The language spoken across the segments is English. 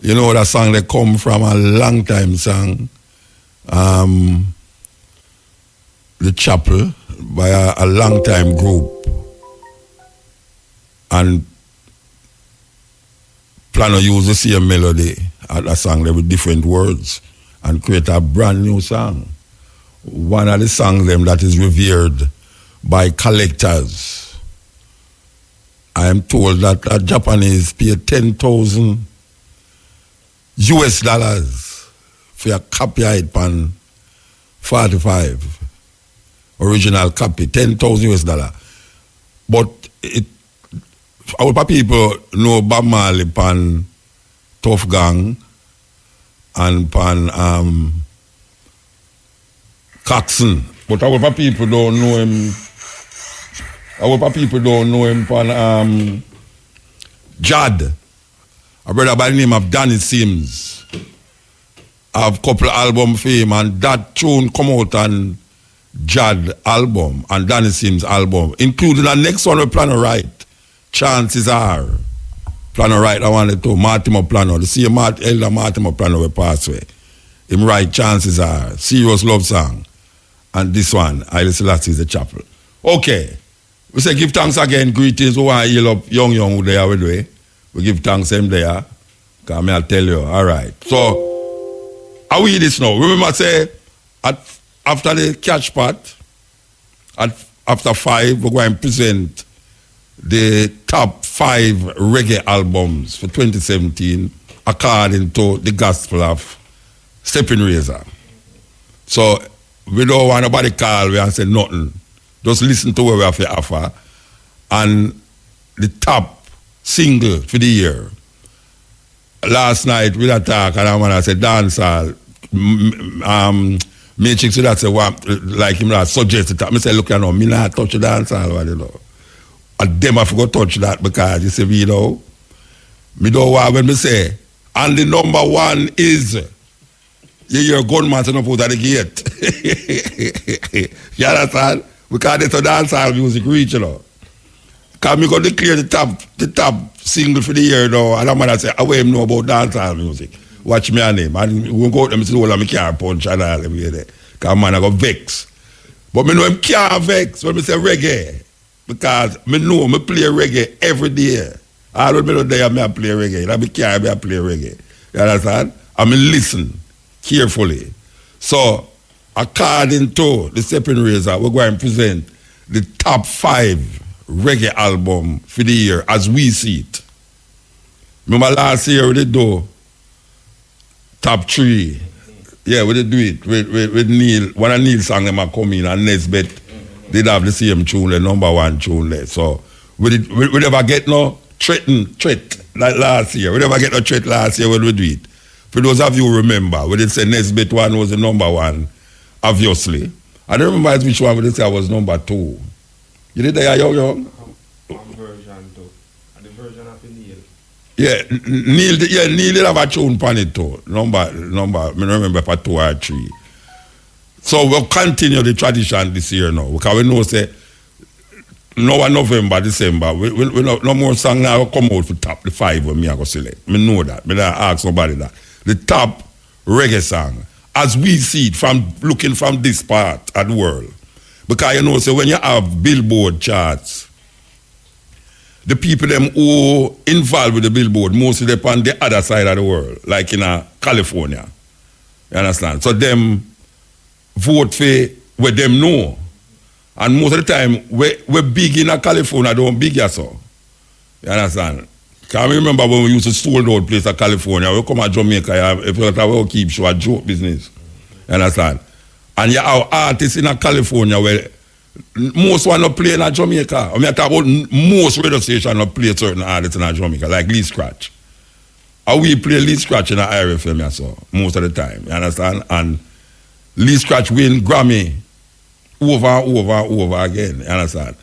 You know that song they come from a long time song. The Chapel by a long time group. And plan to use the same melody at a song there with different words and create a brand new song. One of the songs them that is revered by collectors. I am told that a Japanese pay $10,000 US for a copyright pan 45 original copy, $10,000 US. But our people know Bob Marley pan Tough Gang and pan Coxsone. But our people don't know him. Our people don't know him pan Jad. A brother by the name of Danny Sims. Have a couple album for him and that tune come out on Jad album and Danny Sims album, including the next one we plan to write. Chances are, plan to write, I wanted to, Martimo Plano, the same elder Martimo Plano will pass away. Him write Chances Are, serious love song. And this one, Haile Selassie is the Chapel. Okay. We say give thanks again, greetings. We want to heal up young who they are with we. We give thanks them there. Because I'll tell you. All right. So, how we this now? Remember I say, after the catch part, after 5, we're going to present the top 5 reggae albums for 2017 according to the gospel of Steppin Razor. So we don't want nobody call we and say nothing. Just listen to what we have to offer. And the top single for the year. Last night we had talk and I want to say dancehall. Matrix that say like him that suggested that. I say look, you know, me not touch the dancehall, you know. And them I forgot touch that because you see me, you know. Me don't want when me say, and the number 1 is you hear gunman to put at the gate. You understand? Because it's a dancehall music reach, you know. Because me go declare the top single for the year now, and I'm gonna say, I want know about dancehall music. Watch me a name. And we go out and see all of me car punch and all them there. Because man I go vex. But me know him can't vex when me say reggae. Because me know me play reggae every day. All the middle day I play reggae. I be care I play reggae. You understand? I me listen carefully. So according to the Steppin Razor, we're going to present the top 5 reggae album for the year as we see it. Remember last year we did do top 3. Yeah, we did do it with Neil. One of Neil's songs them come in and Nesbeth did have the same tune, the number 1 tune there. So we never get no threat like last year. We never get no threat last year when we do it. For those of you who remember, we did say Nesbeth 1 was the number 1, obviously. I don't remember which one we did say was number 2. You did that, young? Version 2. And the version of Neil. Yeah, Neil did have a tune on it too. Number, I don't remember for 2 or 3. So we'll continue the tradition this year now. Because we know say now November, December, we no more song now come out for top the 5 when me I go select. I know that. I don't ask nobody that. The top reggae song, as we see it from looking from this part of the world. Because you know, so when you have Billboard charts, the people them who involved with the Billboard, mostly they're on the other side of the world, like in California. You understand? So them vote for what them know. And most of the time, we're big in California, don't big as so. You understand? Can I remember when we used to sold out place in California, we come to Jamaica, if we keep show a joke business. You understand? And you have artists in California where most one not play in Jamaica. I mean, I talk about most radio stations not play certain artists in Jamaica, like Lee Scratch. And we play Lee Scratch in the RFM, so most of the time. You understand? And Lee Scratch win Grammy over and over and over again. You understand?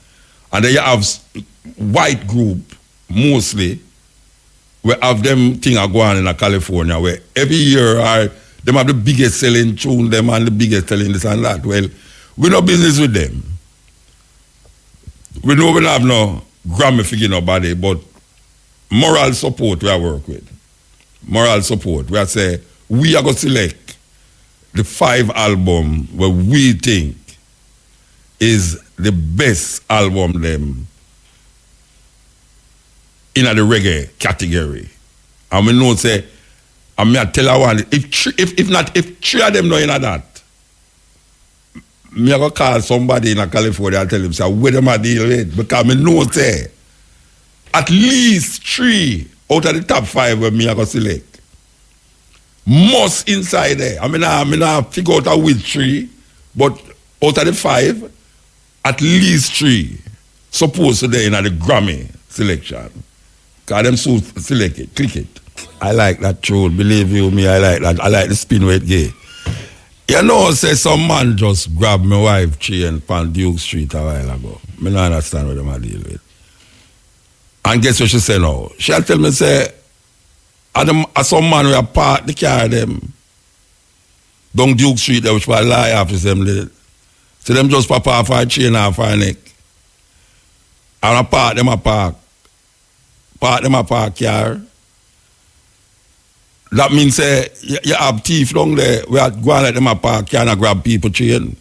And then you have white group, mostly, we have them thing are going in California where every year them have the biggest selling tune, them and the biggest selling this and that. Well, we no business with them. We know we don't have no Grammy figure nobody, but moral support we work with. moral support. We are say we are going to select the 5 album where we think is the best album them in the reggae category. And we know say, and me I tell you one, if 3 of them know in that, me I go call somebody in California and tell him, say, where them I deal with? Because me know say, at least 3 out of the top 5 where me I go select. Must inside there. I mean, I figure out which 3, but out of the 5, at least 3 supposed to be in the Grammy selection. Because them so select it, click it. I like that tune, believe you me, I like that. I like the spin weight gay. You know, say some man just grabbed my wife chain from Duke Street a while ago. I don't understand what them I deal with. And guess what she say now? She'll tell me, say, some man will park the car them down Duke Street there, which was a lie after them. So them just pop off her chain off her neck. And I park them a park. Park them a park car. That means say you have thief down there. We are going let them a park car and grab people chain.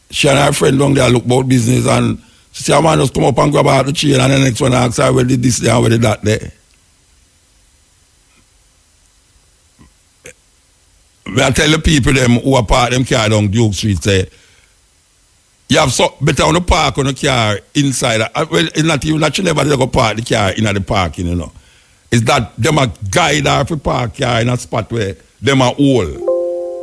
She and her friend down there look about business and she say a man just come up and grab out the chain and the next one asks her where did this there and where did that there. I tell the people them who are park them car down Duke Street say you have so better on the park on the car inside. Well, it's not even that you never go park the car in the parking, you know. It's that them a guide her for park car in a spot where them a hole.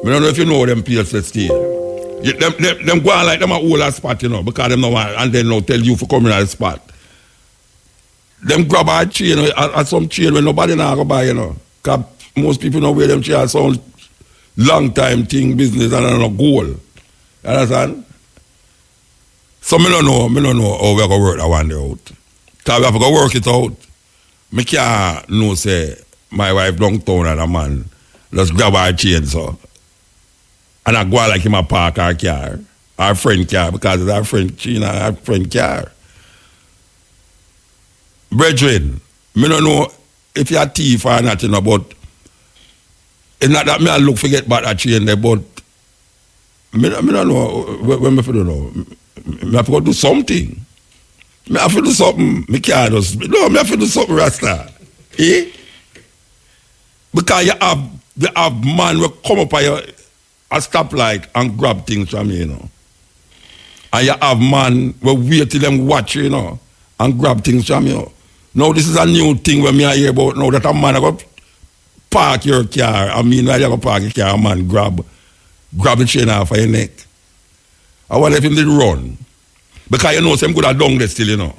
I don't know if you know them PSS still. Them go on like them a hole a spot, you know, because them no want and then no tell you for coming at the spot. Them grab a chain at some chain when nobody now go buy, you know. Because most people know where them chain sound long time thing business and no goal. You understand? So me don't know how we're going to work that one day out. Because we have to work it out. Me can't know say my wife downtown and a man just grab her chain so. And I go like him a park her car. Our friend car because it's our friend China, our friend car. Brethren, me don't know if you're a thief or not, you know, but it's not that me I look forget about that chain there, but me don't know when me don't know. Me have to go do something. Me have to do something. Me can't just... No, me have to do something, Rasta. Eh? Because you have man will come up at a stoplight and grab things from you, you know. And you have man will wait till them watch you, you know, and grab things from you. Now, this is a new thing when me I hear about now that a man go park your car. I mean, while you go park your car, a man grab the chain off of your neck. I wonder if him did run. Because you know, some good at down there still, you know.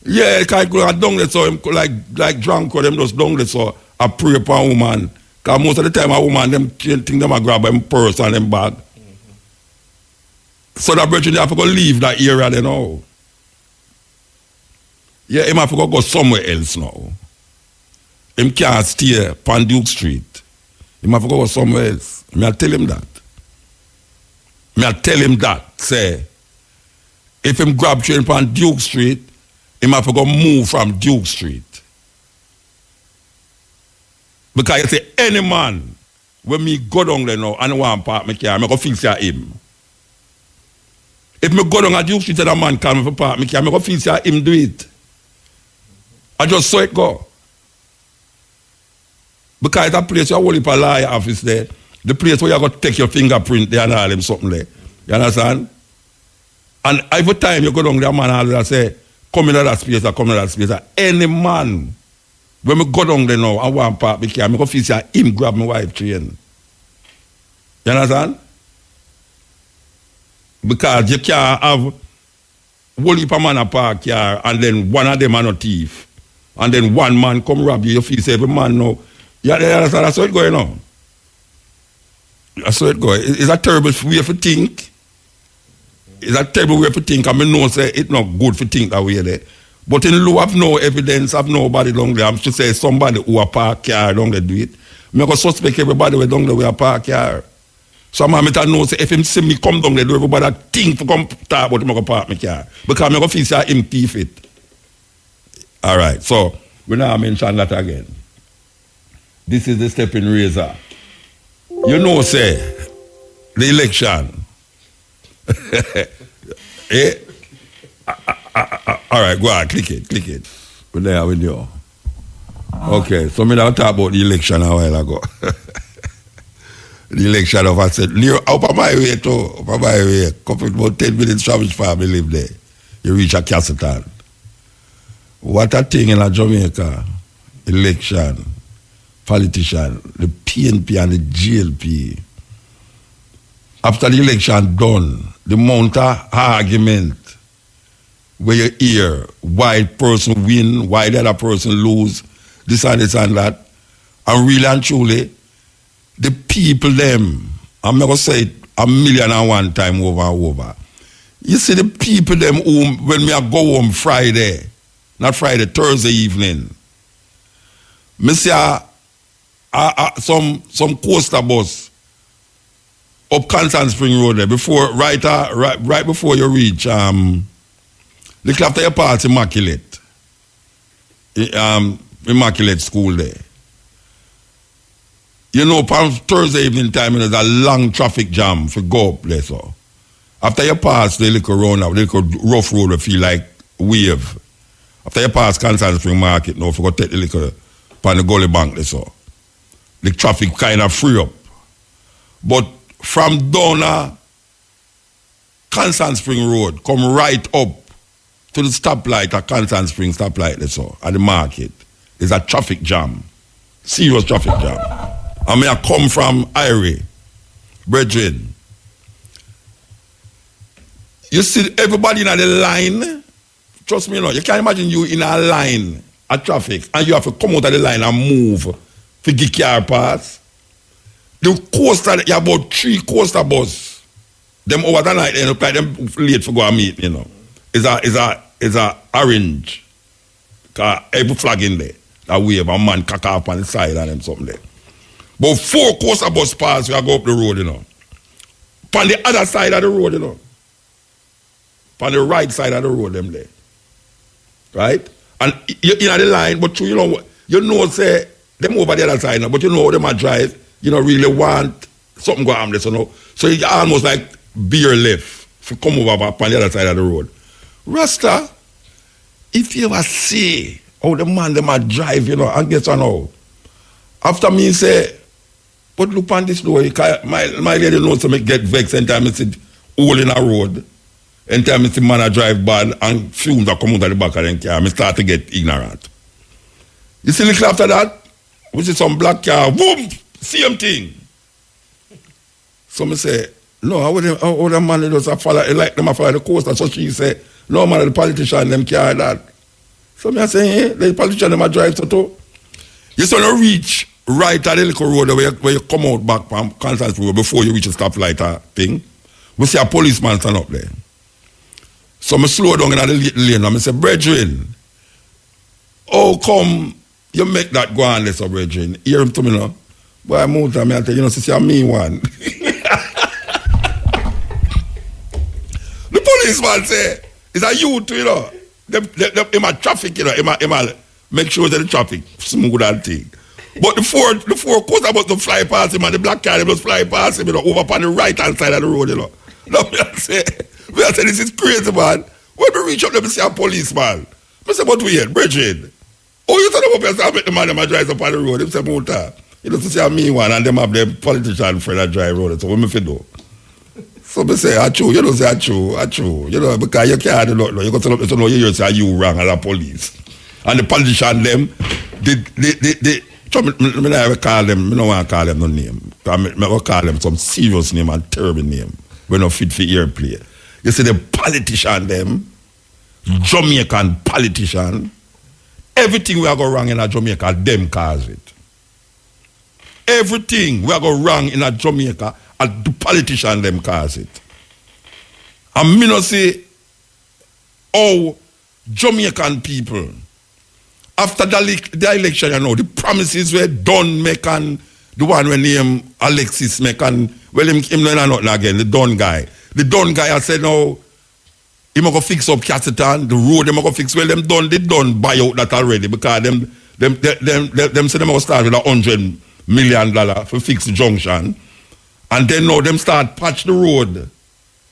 Yeah, because good at down there, so him like drunk or them just down there, so I pray upon a woman. Because most of the time a woman, them think them a grab them purse and them bag. So that brethren, they have to go leave that area, you know. Yeah, him have to go somewhere else now. Him can't stay on Duke Street. Him have to go somewhere else. I tell him that. I tell him that, say, if him grab train on Duke Street, him have to go move from Duke Street. Because you say, any man, when me go down there now and want to park my car, I go feel say him. If me go down at Duke Street and a man come for park my car, I go feel say him do it. I just saw it go. Because it's a place you hold up a lawyer office there. The place where you got to take your fingerprint there and all them something there. You understand? And every time you go down there, man, I'll say, come in that space or come in that space. Any man, when we go down there now and want to park the car, I go feel say him grab my wife chain. You understand? Because you can't have whole heap of man a park car and then one of them are not thief. And then one man come rob you, you feel say every man now. You understand? That's how it's going on. That's how it goes. It's a terrible way to think. It's a terrible way to think. I mean, no, say it's not good to think that way there. But in lieu of no evidence of nobody down there, I'm just say somebody who a park car down there do it. I'm going to suspect everybody who down there with a park car. So I'm going to know, say, if him see me come down there, do everybody think to come talk about him, I'm going to park my car. Because I'm going to feel say him thief it. All right, so We now mention that again. This is the Steppin razor. You know, say, the election. Eh? All right, go on, click it. We're there with you. Okay, so me now talk about the election a while ago. The election of I said, up on my way too, up on my way. Couple about 10 minutes travel far, me live there. You reach a Castleton. What a thing in a Jamaica. Election, politician, the PNP and the GLP. After the election done, the amount of argument where you hear why person win, why the other person lose, this and that. And really and truly, the people them, I'm not going to say it 1,000,001 time over and over. You see the people them who, when me I go home Friday, not Friday, Thursday evening, me see some coaster bus up Constant Spring Road there, before, right before you reach, look after your part, Immaculate. Immaculate School there. You know, on Thursday evening time, there's a long traffic jam for go up there, so. After you pass the little round, the little rough road will feel like wave. After you pass Constant Spring Market, now, if you go take the little on the gully bank there, so. The traffic kind of free up. But from down Constant Spring Road, come right up to the stoplight at Constant Spring stoplight there, so, at the market. There's a traffic jam. Serious traffic jam. I mean, I come from Irie, brethren. You see everybody in the line, trust me, you can't imagine you in a line at traffic and you have to come out of the line and move to get car pass. The coaster, you have about 3 coaster bus. Them over the night, look like them late for go and meet, Is a orange. Cause every flag in there. That wave, a man cack up on the side and them something there. But 4 coaster bus pass, you go up the road, On the other side of the road, On the right side of the road, them there. Right? And you're in the line, but say, them over the other side, but how them a drive, really want something go on there, So you almost like beer left to come over on the other side of the road. Rasta, if you ever see how the man them a drive, and guess what. After me say, but look on this door, my lady knows to make get vexed anytime I see hole in a road, anytime I see man a drive bad and fumes are come out of the back of the car, I start to get ignorant. You see little after that, we see some black car, boom, same thing. So I say, no, how the man does follow, like them follow the coaster, so she say, no man, the politician them carry that. So I say, the politician them a drive so too. You see when you reach right at the little road where you come out back from Constant Road before you reach a stoplight thing, we see a policeman stand up there. So I slow down in the lane and I say, brethren, how come you make that go on there, so brethren? Hear him to me now. Boy, I moved and I tell you, see, I'm me one. The policeman say, it's a youth, He might traffic, he might make sure that the traffic smooth and thing. But the four course about to fly past him and the black car just fly past him, over upon the right hand side of the road, Now I say, this is crazy, man. When we reach up there, we see a policeman. I say, but we here, brethren. Oh, you thought about yourself, make the man that drives up on the road. He say, Muta. You know, to see me one and them have them politician friend that drive road. So what me do? So I say, achoo, you don't say achoo. Because you can't do nothing. You got to know you say you wrong as a police. And the politician them, I never call them, I don't want to call them no name. I will call them some serious name and terrible name. We're not fit for airplay. You see the politician them, Jamaican politician, everything we are going wrong in a Jamaica, them cause it. Everything we are going wrong in a Jamaica, the politician them cause it. And me not say, Jamaican people, after the election, the promises were done, make and the one when name Alexis make and well him not nothing again, the Don guy. The Don guy I said no, He might go fix up Cassiton, the road they might go fix. Well, they done buy out that already because them say they might start with $100 million for fix the junction. And then now them start patch the road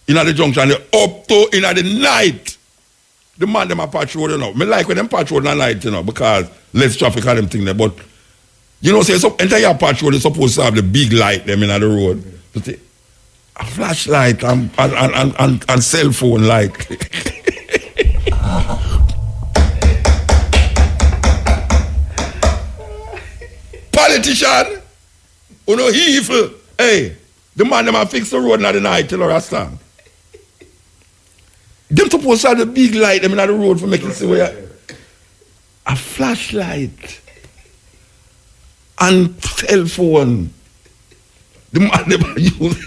in the junction up to in the night. The man them a patch road, you know. Me like when them patch road in the night, you know, because less traffic and them thing there. But you know, say so entire patch road is supposed to have the big light them in the road. But a flashlight and cell phone light. Politician, you know, evil. Hey, the man them a fix the road in the night, you know, Rasta. Them supposed to have the big light them in the road for making see where a flashlight and cell phone. The man never use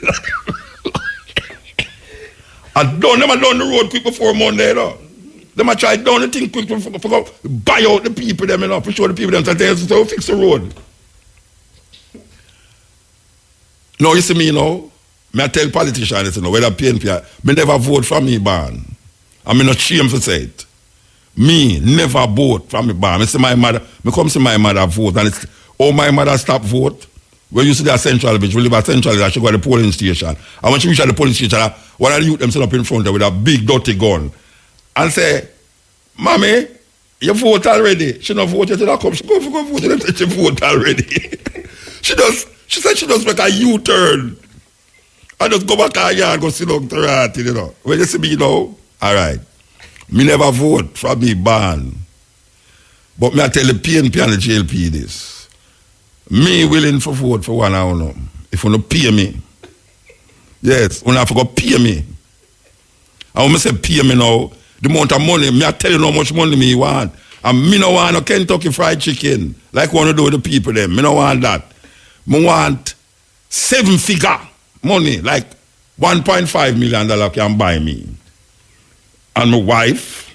and them down the road quick before Monday, you know. Them a try down the thing quick for buy out the people them, you know, for show the people them so fix the road. No, you see me, you know, I tell politicians, you know, whether PNP, me never vote for me ban. I'm not ashamed to say it. Me never vote for me ban. I see my mother, me come see my mother vote, and it's, my mother stop vote. When you see that Central Beach, we live at Central Beach, she go to the polling station. And when she reach at the polling station, one of the youth them sit up in front of her with a big dirty gun and say, Mommy, you vote already. She not vote yet, she come. She go vote, she vote already. She said she does make a U-turn. I just go back to her yard and go sit down to her, you know. When you see me, you know, all right. Me never vote for me ban. But me I tell the PNP and the JLP this. Me willing for vote for one hour. If you don't pay me. Yes, you have to go pay me. And when I say pay me now, the amount of money, me I tell you how much money me want. And me no want no Kentucky Fried Chicken. Like want to do with the people them. Me no want that. Me want 7-figure money. Like $1.5 million can buy me. And my wife,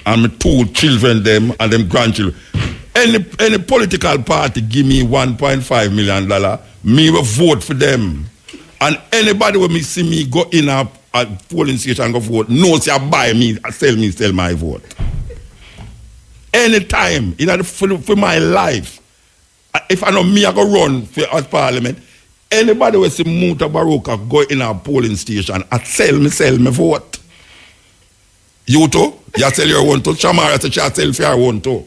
and my 2 children them, and them grandchildren. Any political party give me $1.5 million, me will vote for them. And anybody when me see me go in a polling station and go vote, no say buy me, sell my vote. Anytime, for my life, if I know me I go run for as parliament, anybody will see Mutabaruka go in a polling station and sell me vote. You too? You sell your one too? Shamara said you sell for your one too.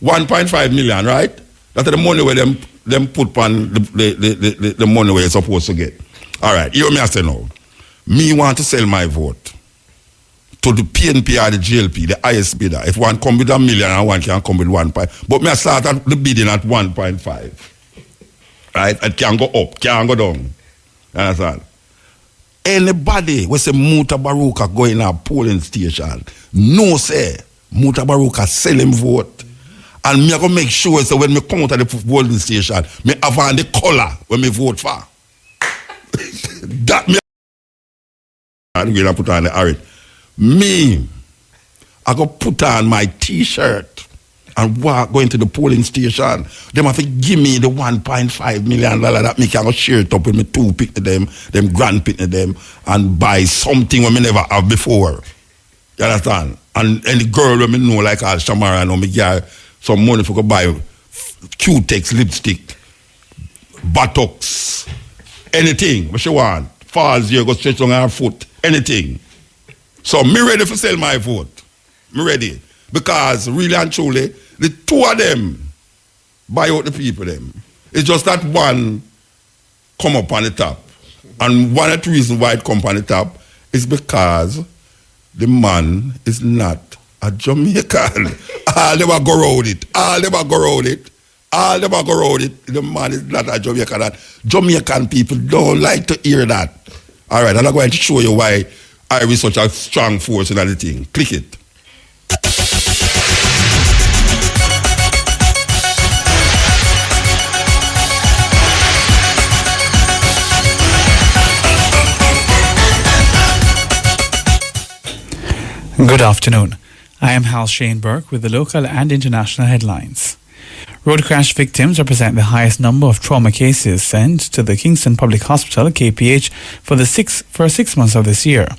1.5 million, right? That's the money where them put on the money where you're supposed to get. All right, hear me I say now. Me want to sell my vote to the PNP or the JLP, the highest bidder. If one come with $1 million and one can come with 1. But me I start at the bidding at 1.5. Right? It can go up, can go down. You understand? Anybody who say Mutabaruka go in a polling station, no say Mutabaruka sell him vote. And me I go make sure so when me come out of the polling station, me have on the color when me vote for. That me I'm gonna put on the array. Me, I go put on my t-shirt and go into the polling station. Them have to give me the $1.5 million that me can go share it up with me 2 pick them grand pick them, and buy something when me never have before. You understand? And any girl when me know like Shamara know me get some money for go buy Q-Tex lipstick, buttocks, anything what she want. Falls here, go stretch on her foot, anything. So me ready for sell my vote. Me ready. Because really and truly, the 2 of them buy out the people them. It's just that one come up on the top. And one of the reasons why it come on the top is because the man is not a Jamaican. All them go round it. The man is not a Jamaican. And Jamaican people don't like to hear that. All right, and I'm going to show you why Irish is such a strong force in the thing. Click it. Good afternoon. I am Hal Shane Burke with the local and international headlines. Road crash victims represent the highest number of trauma cases sent to the Kingston Public Hospital, KPH, for 6 months of this year.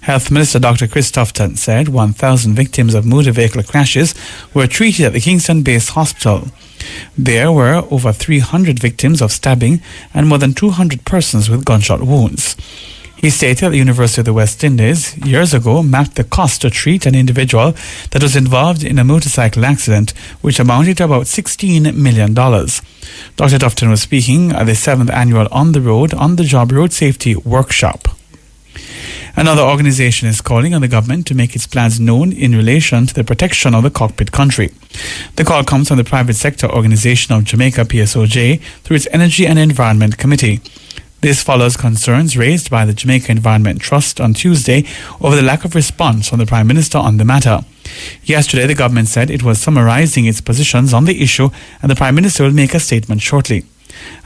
Health Minister Dr. Chris Tufton said 1,000 victims of motor vehicle crashes were treated at the Kingston-based hospital. There were over 300 victims of stabbing and more than 200 persons with gunshot wounds. He stated that the University of the West Indies years ago mapped the cost to treat an individual that was involved in a motorcycle accident, which amounted to about $16 million. Dr. Tufton was speaking at the 7th annual On the Road, On the Job Road Safety Workshop. Another organization is calling on the government to make its plans known in relation to the protection of the cockpit country. The call comes from the private sector organization of Jamaica, PSOJ, through its Energy and Environment Committee. This follows concerns raised by the Jamaica Environment Trust on Tuesday over the lack of response from the Prime Minister on the matter. Yesterday, the government said it was summarizing its positions on the issue and the Prime Minister will make a statement shortly.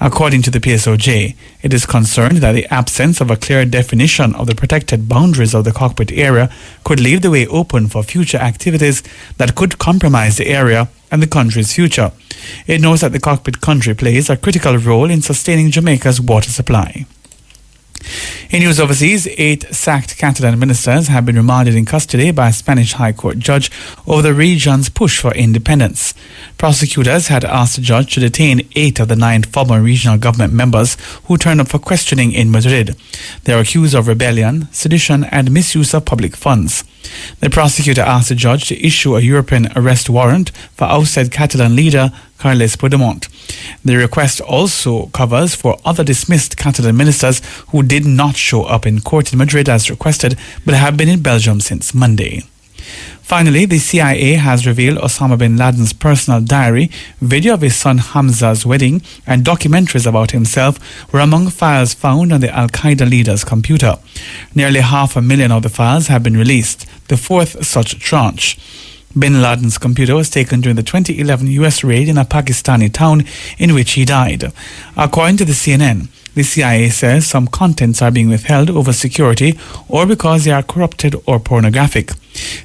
According to the PSOJ, it is concerned that the absence of a clear definition of the protected boundaries of the cockpit area could leave the way open for future activities that could compromise the area and the country's future. It knows that the cockpit country plays a critical role in sustaining Jamaica's water supply. In news overseas, 8 sacked Catalan ministers have been remanded in custody by a Spanish High Court judge over the region's push for independence. Prosecutors had asked the judge to detain 8 of the 9 former regional government members who turned up for questioning in Madrid. They are accused of rebellion, sedition and misuse of public funds. The prosecutor asked the judge to issue a European arrest warrant for ousted Catalan leader Carles Puigdemont. The request also covers for other dismissed Catalan ministers who did not show up in court in Madrid as requested but have been in Belgium since Monday. Finally, the CIA has revealed Osama bin Laden's personal diary, video of his son Hamza's wedding, and documentaries about himself were among files found on the Al-Qaeda leader's computer. Nearly 500,000 of the files have been released, the 4th such tranche. Bin Laden's computer was taken during the 2011 U.S. raid in a Pakistani town in which he died. According to the CNN, the CIA says some contents are being withheld over security or because they are corrupted or pornographic.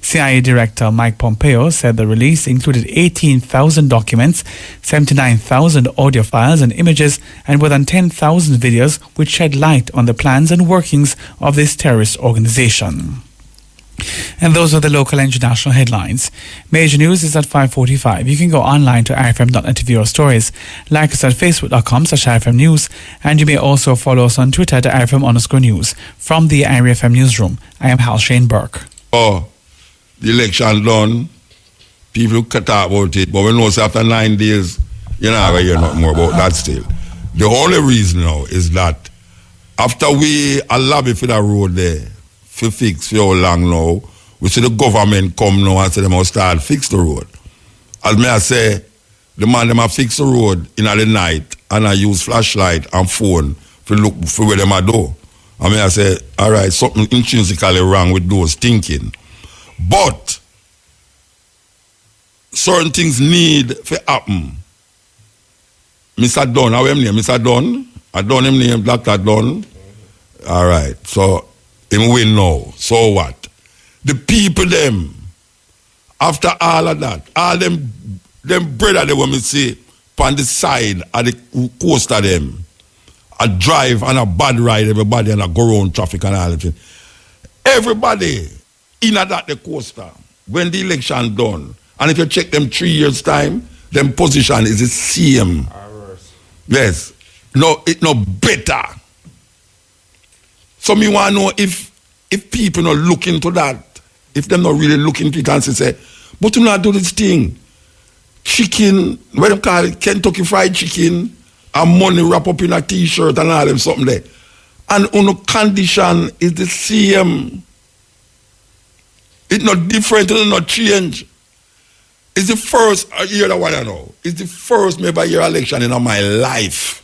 CIA Director Mike Pompeo said the release included 18,000 documents, 79,000 audio files and images, and more than 10,000 videos which shed light on the plans and workings of this terrorist organization. And those are the local and international headlines. Major news is at 5:45. You can go online to ifm.net to view our stories. Like us at facebook.com/ifm news. And you may also follow us on Twitter at ifm_news. From the IRFM newsroom, I am Hal Shane Burke. Oh, the election done. People can talk about it, but we know after 9 days, you're not going to hear nothing more about that still. The only reason now is that after we lobby for that road there, for fix for how long now, we see the government come now and say they must start fix the road. As me I say, the man them a fix the road in the night and I use flashlight and phone to look for where them a do. And me I say, all right, something intrinsically wrong with those thinking. But certain things need to happen. Mr. Dunn, how him name? Mr. Dunn? I done him name, Dr. Dunn. All right, so him win now. So what? The people them, after all of that, all them brother they want me see on the side of the coast of them, a drive and a bad ride, everybody and a go around traffic and all that. Everybody in that the coaster, when the election done, and if you check them 3 years time, them position is the same. Yes. No, it no better. So me want to know if people not look into that, if them not really look into it and say, but you not do this thing. Chicken, what them call it, Kentucky Fried Chicken, and money wrap up in a t-shirt and all them something there. And on condition is the same. It's not different, it's not change. It's the first year that one I know. It's the first maybe year election in my life.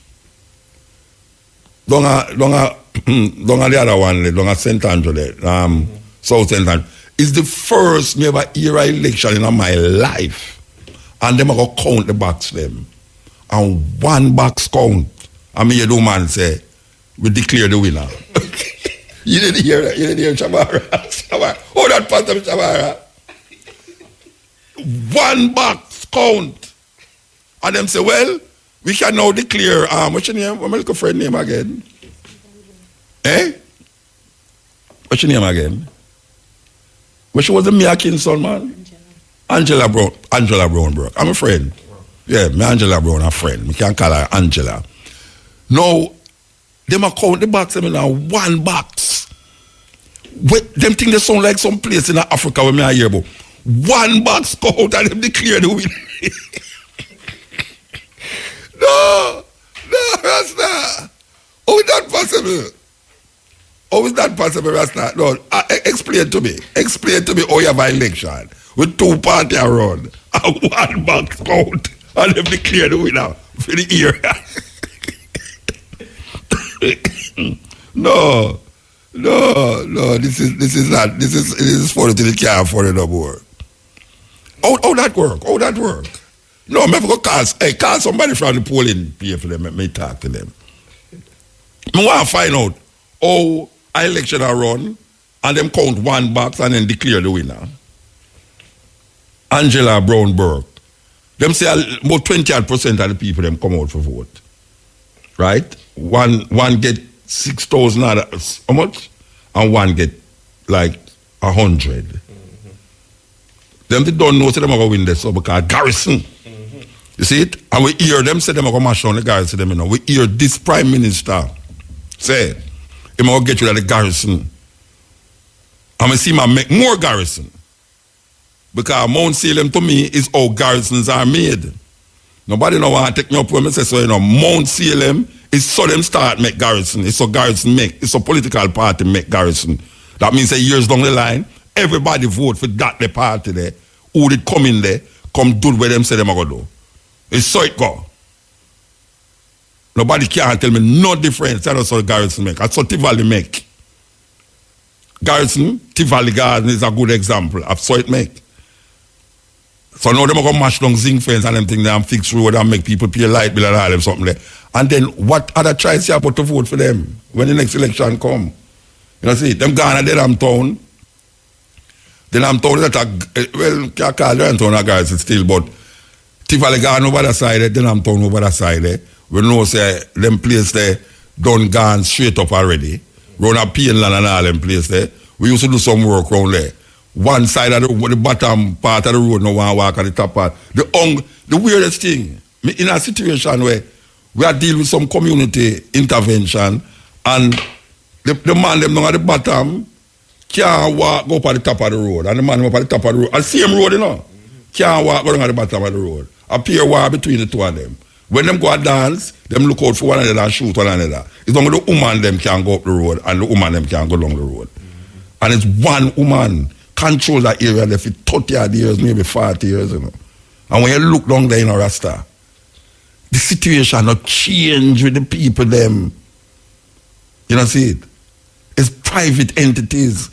Don't the other one, don't St. Andrew there, South St. Andrew. It's the first maybe year election in my life. And them are going to count the box them. And one box count. And me, the man say, we declare the winner. You didn't hear that? You didn't hear Shabara? Shabara. Oh, that part of Shabara. One box count. And them say, well, we can now declare, what's your name? What's my little friend name again? Eh? What's your name again? Well, she was the Mia Kinson, man. Angela Brown. Angela Brown, bro. I'm a friend. Yeah, me Angela Brown, a friend. We can call her Angela. Now, them a count the box, I mean, one box. Them think they sound like some place in Africa where me I hear about. One box count and them declare the win. No, Rasta. How is that possible? How is that possible, Rasta? No, explain to me. Explain to me how you have an election with 2 parties around and one box count and them declare the winner for the year. No. This is funny till it can't afford it no more. How that work? No, I'm never gonna call somebody from the polling place for them. Let me talk to them. I want to find out how an election are run and them count one box and then declare the winner. Angela Brown Burke. Them say about 20% of the people them come out for vote. Right? One get 6,000 others. How much? And one get like 100. Mm-hmm. Them they don't know so them are going to win this so because garrison. Mm-hmm. You see it? And we hear them say them are going to mash on the garrison. Them, you know. We hear this prime minister say, I'm going to get rid of the garrison. I'm going to see him make more garrison. Because Mount Salem to me is how garrisons are made. Nobody know want to take me up when I say so, you know, Mount Salem is so them start make garrison. It's so garrison make. It's a political party make garrison. That means that years down the line, everybody vote for that the party there. Who did come in there, come do what them say them are going to do. It's so it go. Nobody can tell me no difference. That's how garrison make. That's how Tivoli make. Garrison, Tivoli Garden is a good example of so it make. So now them are going to mash down zinc fence and them thing there and fix road and make people pay light bill and all them something there. And then what other choice you have to vote for them when the next election come? You know, see, them gone at the damn town. The damn town is can't call the damn town a guys still, but Tivoli gone over the side there, the damn town over the side there. We know say them place there done gone straight up already. Round a Painland and all them place there. We used to do some work around there. One side of the bottom part of the road, no one walk at the top part. The weirdest thing, in a situation where we are dealing with some community intervention and the man them down at the bottom can't walk up at the top of the road. And the man up at the top of the road, and same road, you know, can't walk down at the bottom of the road. Appear war between the two of them. When them go and dance, them look out for one another and shoot one another. It's only the woman them can go up the road and the woman them can go down the road. And it's one woman control that area there for 30 years, maybe 40 years, you know. And when you look down there in a Rasta, the situation not change with the people them. You know, see it? It's private entities.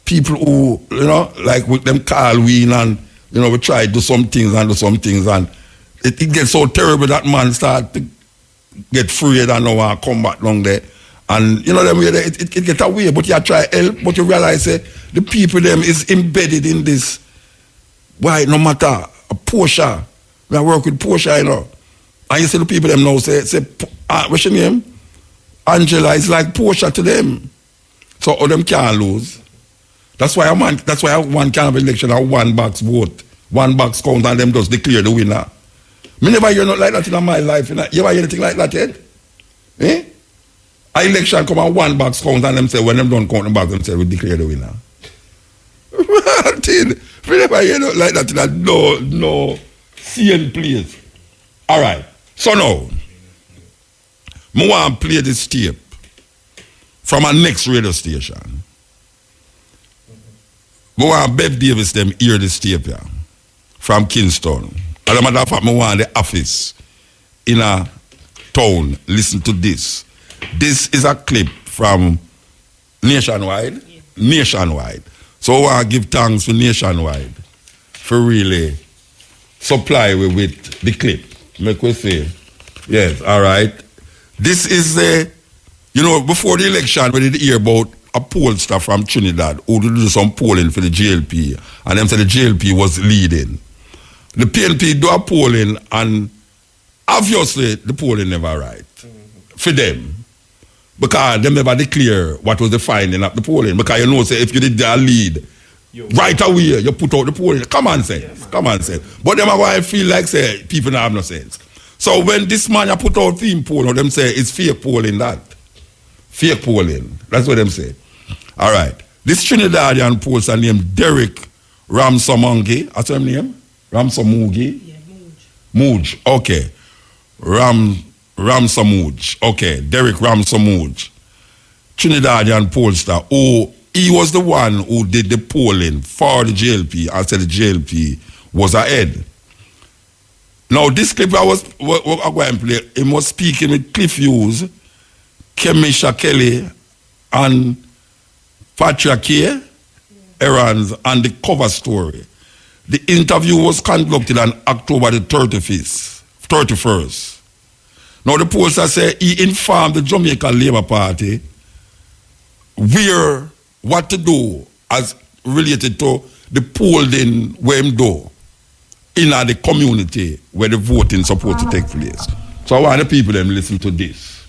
People who, you know, like with them call we and, you know, we try to do some things and it gets so terrible that man start to get free and now want to come back down there. And you know them way it get away, but you try help, but you realize the people them is embedded in this. Why no matter a Portia, we work with Portia, you know. And you see the people them now say what's your name? Angela is like Portia to them. So all them can't lose. That's why one can have election and one box vote, one box count and them just declare the winner. Me never hear nothing like that in my life. You ever hear anything like that yet? Eh? A election come and one box count and them say when them don't count the box, them say we declare the winner. We never hear nothing like that in a no sane place. Alright. So now, I want to play this tape from our next radio station. I want Bev Davis them hear this tape here from Kingston. As a matter of fact, I want the office in a town listen to this. This is a clip from Nationwide. Yes. Nationwide. So I want to give thanks to Nationwide for really supply with the clip. Make we say. Yes, all right. This is before the election, we did hear about a pollster from Trinidad who did do some polling for the JLP, and them said the JLP was leading. The PNP do a polling and obviously the polling never right for them. Because they never declare what was the finding of the polling. Because you know, say, if you did their lead, right away, you put out the polling. Come on, say. But them are going to feel like, say, people don't have no sense. So when this man you put out theme poll, them say, it's fake polling that. Fake polling. That's what them say. All right. This Trinidadian pollster named Derek Ramsamungi. What's her name? Ramsamugi? Yeah, Mooj. Okay. Ramsamuj. Okay, Derek Ramsamuj. Trinidadian pollster. Oh, he was the one who did the polling for the JLP and said the JLP was ahead. Now, this clip I was going to play, he was speaking with Cliff Hughes, Kemisha Kelly, and Patrick K. Errands, and the cover story. The interview was conducted on October the 31st. Now, the pollster said he informed the Jamaican Labour Party what to do as related to the polling where him do in the community where the voting supposed to take place. So I want the people them listen to this.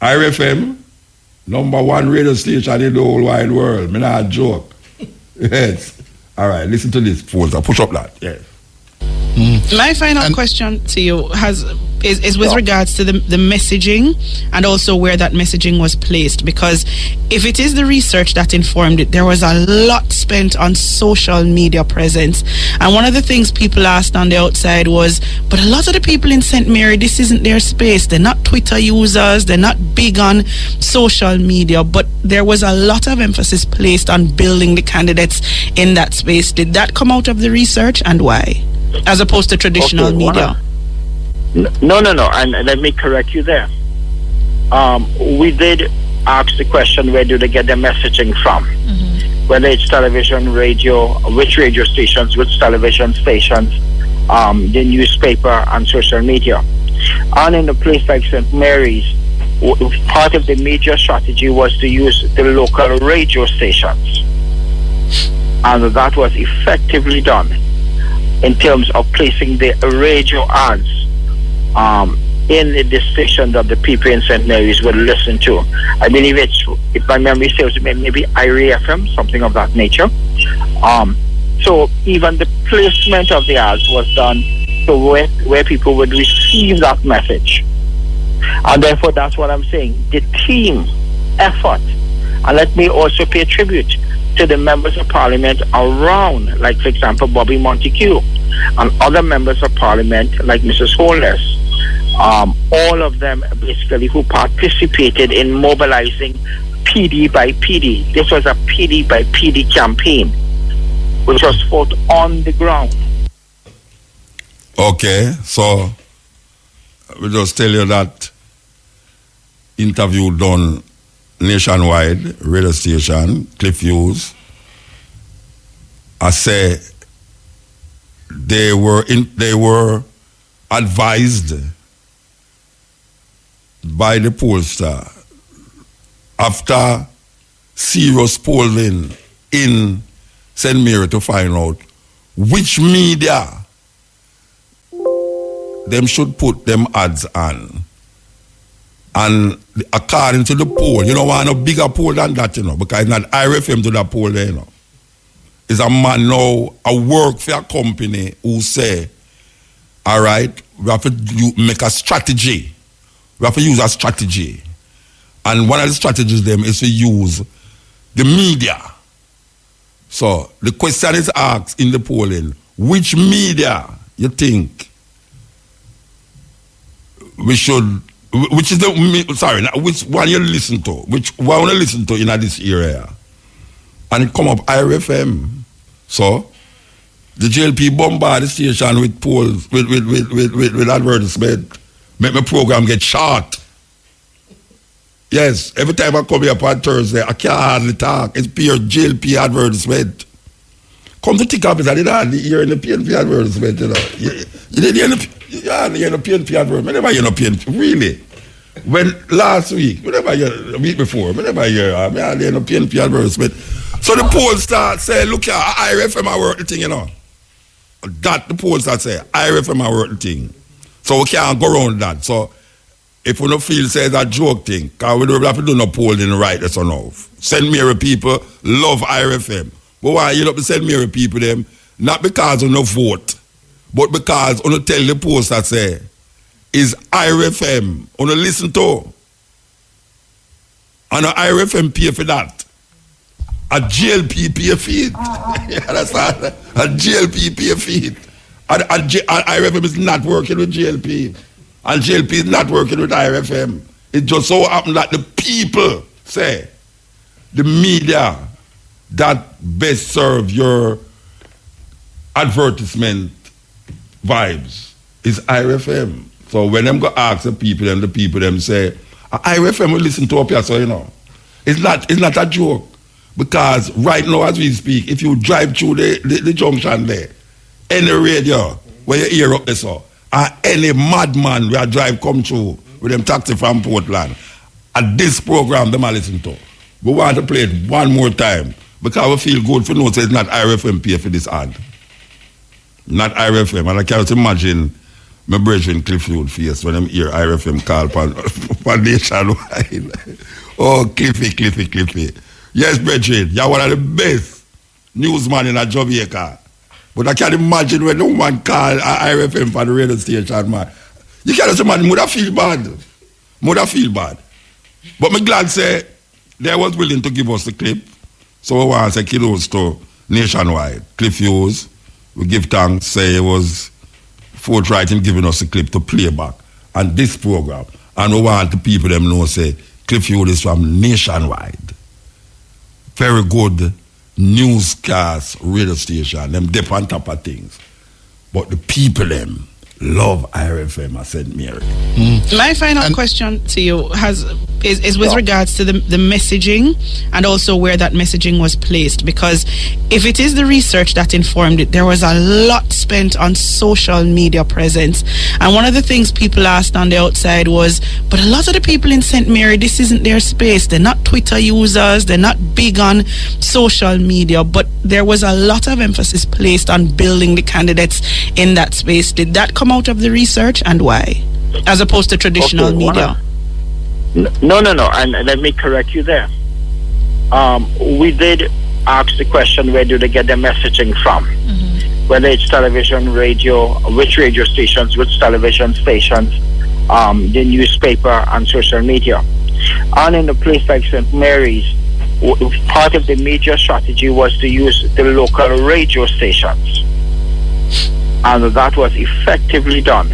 IRFM, #1 radio station in the whole wide world. Me not joke. Yes. All right, listen to this, pollster. Push up that. Yes. My final question to you is with regards to the messaging and also where that messaging was placed, because if it is the research that informed it, there was a lot spent on social media presence. And one of the things people asked on the outside was, but a lot of the people in St. Mary, this isn't their space. They're not Twitter users. They're not big on social media, but there was a lot of emphasis placed on building the candidates in that space. Did that come out of the research, and why? As opposed to traditional media? No. And let me correct you there. We did ask the question, where do they get their messaging from? Mm-hmm. Whether it's television, radio, which radio stations, which television stations, the newspaper, and social media. And in a place like St. Mary's, part of the media strategy was to use the local radio stations. And that was effectively done in terms of placing the radio ads in the station that the people in St. Mary's would listen to. I believe it's, if my memory serves, maybe IRA FM, something of that nature. So even the placement of the ads was done to where people would receive that message. And therefore, that's what I'm saying. The team effort, and let me also pay tribute to the members of parliament around, like, for example, Bobby Montague, and other members of parliament, like Mrs. Holness, all of them basically who participated in mobilizing PD by PD. This was a PD by PD campaign, which was fought on the ground. Okay, so we just tell you that interview done nationwide, radio station, Cliff Hughes. I say they were advised by the pollster after serious polling in St. Mary to find out which media them should put them ads on. And according to the poll, you know, want a bigger poll than that, you know, because it's not IRFM to that poll there, you know. It's a man now, a work for a company who say, all right, we have to make a strategy. We have to use a strategy. And one of the strategies them is to use the media. So the question is asked in the polling, which media you think we should, which is the, which one you listen to, which one you listen to in this area? And it come up IRFM. So the JLP bombard the station with polls, with advertisement, make my program get short. Yes, every time I come here on Thursday, I can't hardly talk. It's pure JLP advertisement. Come to think of it, I didn't hardly hear in the PNP advertisement, you know. You didn't hear the PNP advertisement. I never hear no PNP, really. When last week, whenever the week before, whenever I hear no PNP advertisement. So the poll start say, look here, IRFM I work the thing, you know. That the poll start say, IRFM I work the thing. So we can't go around that. So if we don't feel say it's a joke thing, because we don't have to do no polling right that's enough. St. Mary people love IRFM. But why you don't St. Mary people them? Not because we no vote, but because we tell the post that say is IRFM. We listen to. And IRFM pay for that. A GLP pay for it. You understand? A GLP pay for it. And IRFM is not working with GLP. And GLP is not working with IRFM. It just so happened that the people say the media that best serve your advertisement vibes is IRFM. So when them go ask the people them say, IRFM will listen to up here, so you know. It's not a joke. Because right now as we speak, if you drive through the junction there, any radio where you hear up there, so, and any madman where drive come through with them taxi from Portland, at this program them I listen to. We want to play it one more time because we feel good for notice it's not IRFM pay for this ad. Not IRFM. And I can't imagine my brethren Clifford face when them hear IRFM call for nationwide. Oh, Cliffy. Yes, brethren, you're one of the best newsman in Jamaica. But I can't imagine when no man call IRFM for the radio station, man. You can't say, man, mother feel bad. But I'm glad say they was willing to give us the clip. So we want to say kudos to nationwide. Cliff Hughes, we give thanks, say it was forthright in giving us the clip to play back on this program. And we want the people them know say Cliff Hughes is from nationwide. Very good newscast radio station. Them dip on top of things. But the people them love IRFM at St. Mary. My final question to you is with regards to the messaging and also where that messaging was placed, because if it is the research that informed it, there was a lot spent on social media presence. And one of the things people asked on the outside was, but a lot of the people in St. Mary, this isn't their space. They're not Twitter users. They're not big on social media. But there was a lot of emphasis placed on building the candidates in that space. Did that come out of the research, and why, as opposed to traditional media? No, and let me correct you there. We did ask the question, where do they get their messaging from? Whether it's television, radio, which radio stations, which television stations, the newspaper and social media. And in a place like St. Mary's, part of the media strategy was to use the local radio stations. And that was effectively done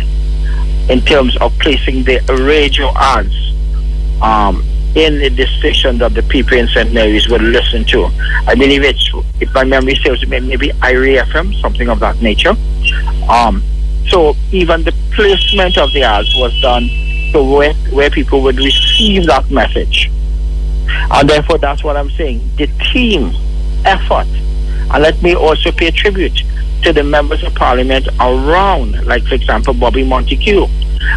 in terms of placing the radio ads in the station that the people in St. Mary's would listen to. I believe it's, if my memory serves me, maybe IRA FM, something of that nature. So even the placement of the ads was done to where people would receive that message. And therefore, that's what I'm saying. The team effort, and let me also pay tribute to the members of parliament around, like for example Bobby Montague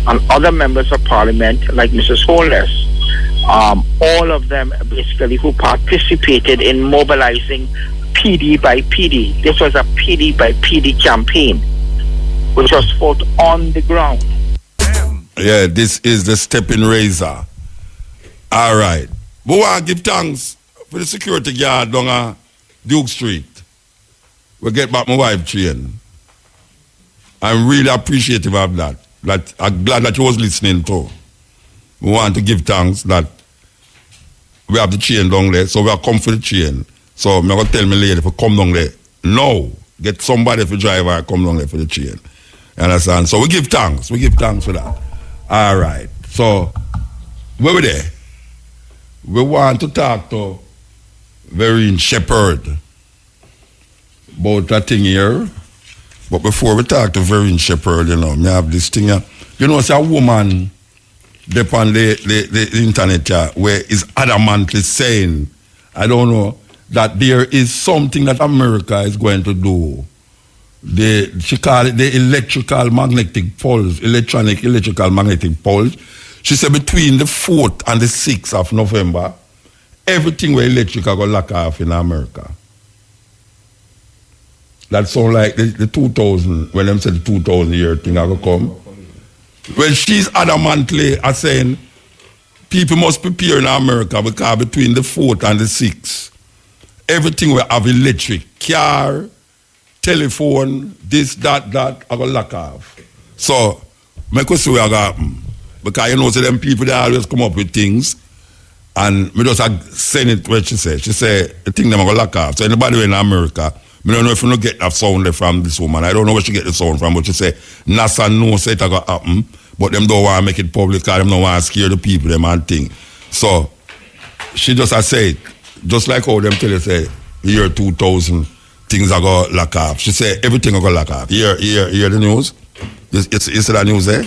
and other members of parliament like Mrs. Holness, all of them basically who participated in mobilizing PD by PD. This was a PD by PD campaign which was fought on the ground. Yeah, this is the Steppin razor. All right. We want to give thanks for the security guard down Duke Street. We get back my wife train. I'm really appreciative of that. I'm glad that you was listening too. We want to give thanks that we have the chain down there, so we are come for the chain. So I'm going to tell my lady if you come down there, no, get somebody for driver come down there for the chain. You understand? So we give thanks for that. All right. So where we there? We want to talk to Vereen Shepherd about that thing here. But before we talk to Vereen Shepherd, you know, me have this thing here. You know, it's a woman up on the internet here where is adamantly saying, I don't know, that there is something that America is going to do. She call it the electronic electrical magnetic pulse. She said between the 4th and the 6th of November, everything where electrical go lock off in America. That sound like the 2000, when them said the 2000 year thing I go come. Well, she's adamantly saying people must prepare in America because between the 4th and the 6th, everything will have electric. Car, telephone, this, that, I go lock off. So, I could see what happen. Because you know, so them people, they always come up with things. And me just send it what she said. She said, the thing them are going to lock off. So anybody in America, I don't know if you don't get that sound from this woman. I don't know where she get the sound from, but she said, NASA knows it going to happen, but them don't want to make it public because them don't want to scare the people, them and thing. So, she just said, just like how them tell you, say, year 2000, things are going to lock off. She said, everything are going to lock off. Hear the news? You see that news there?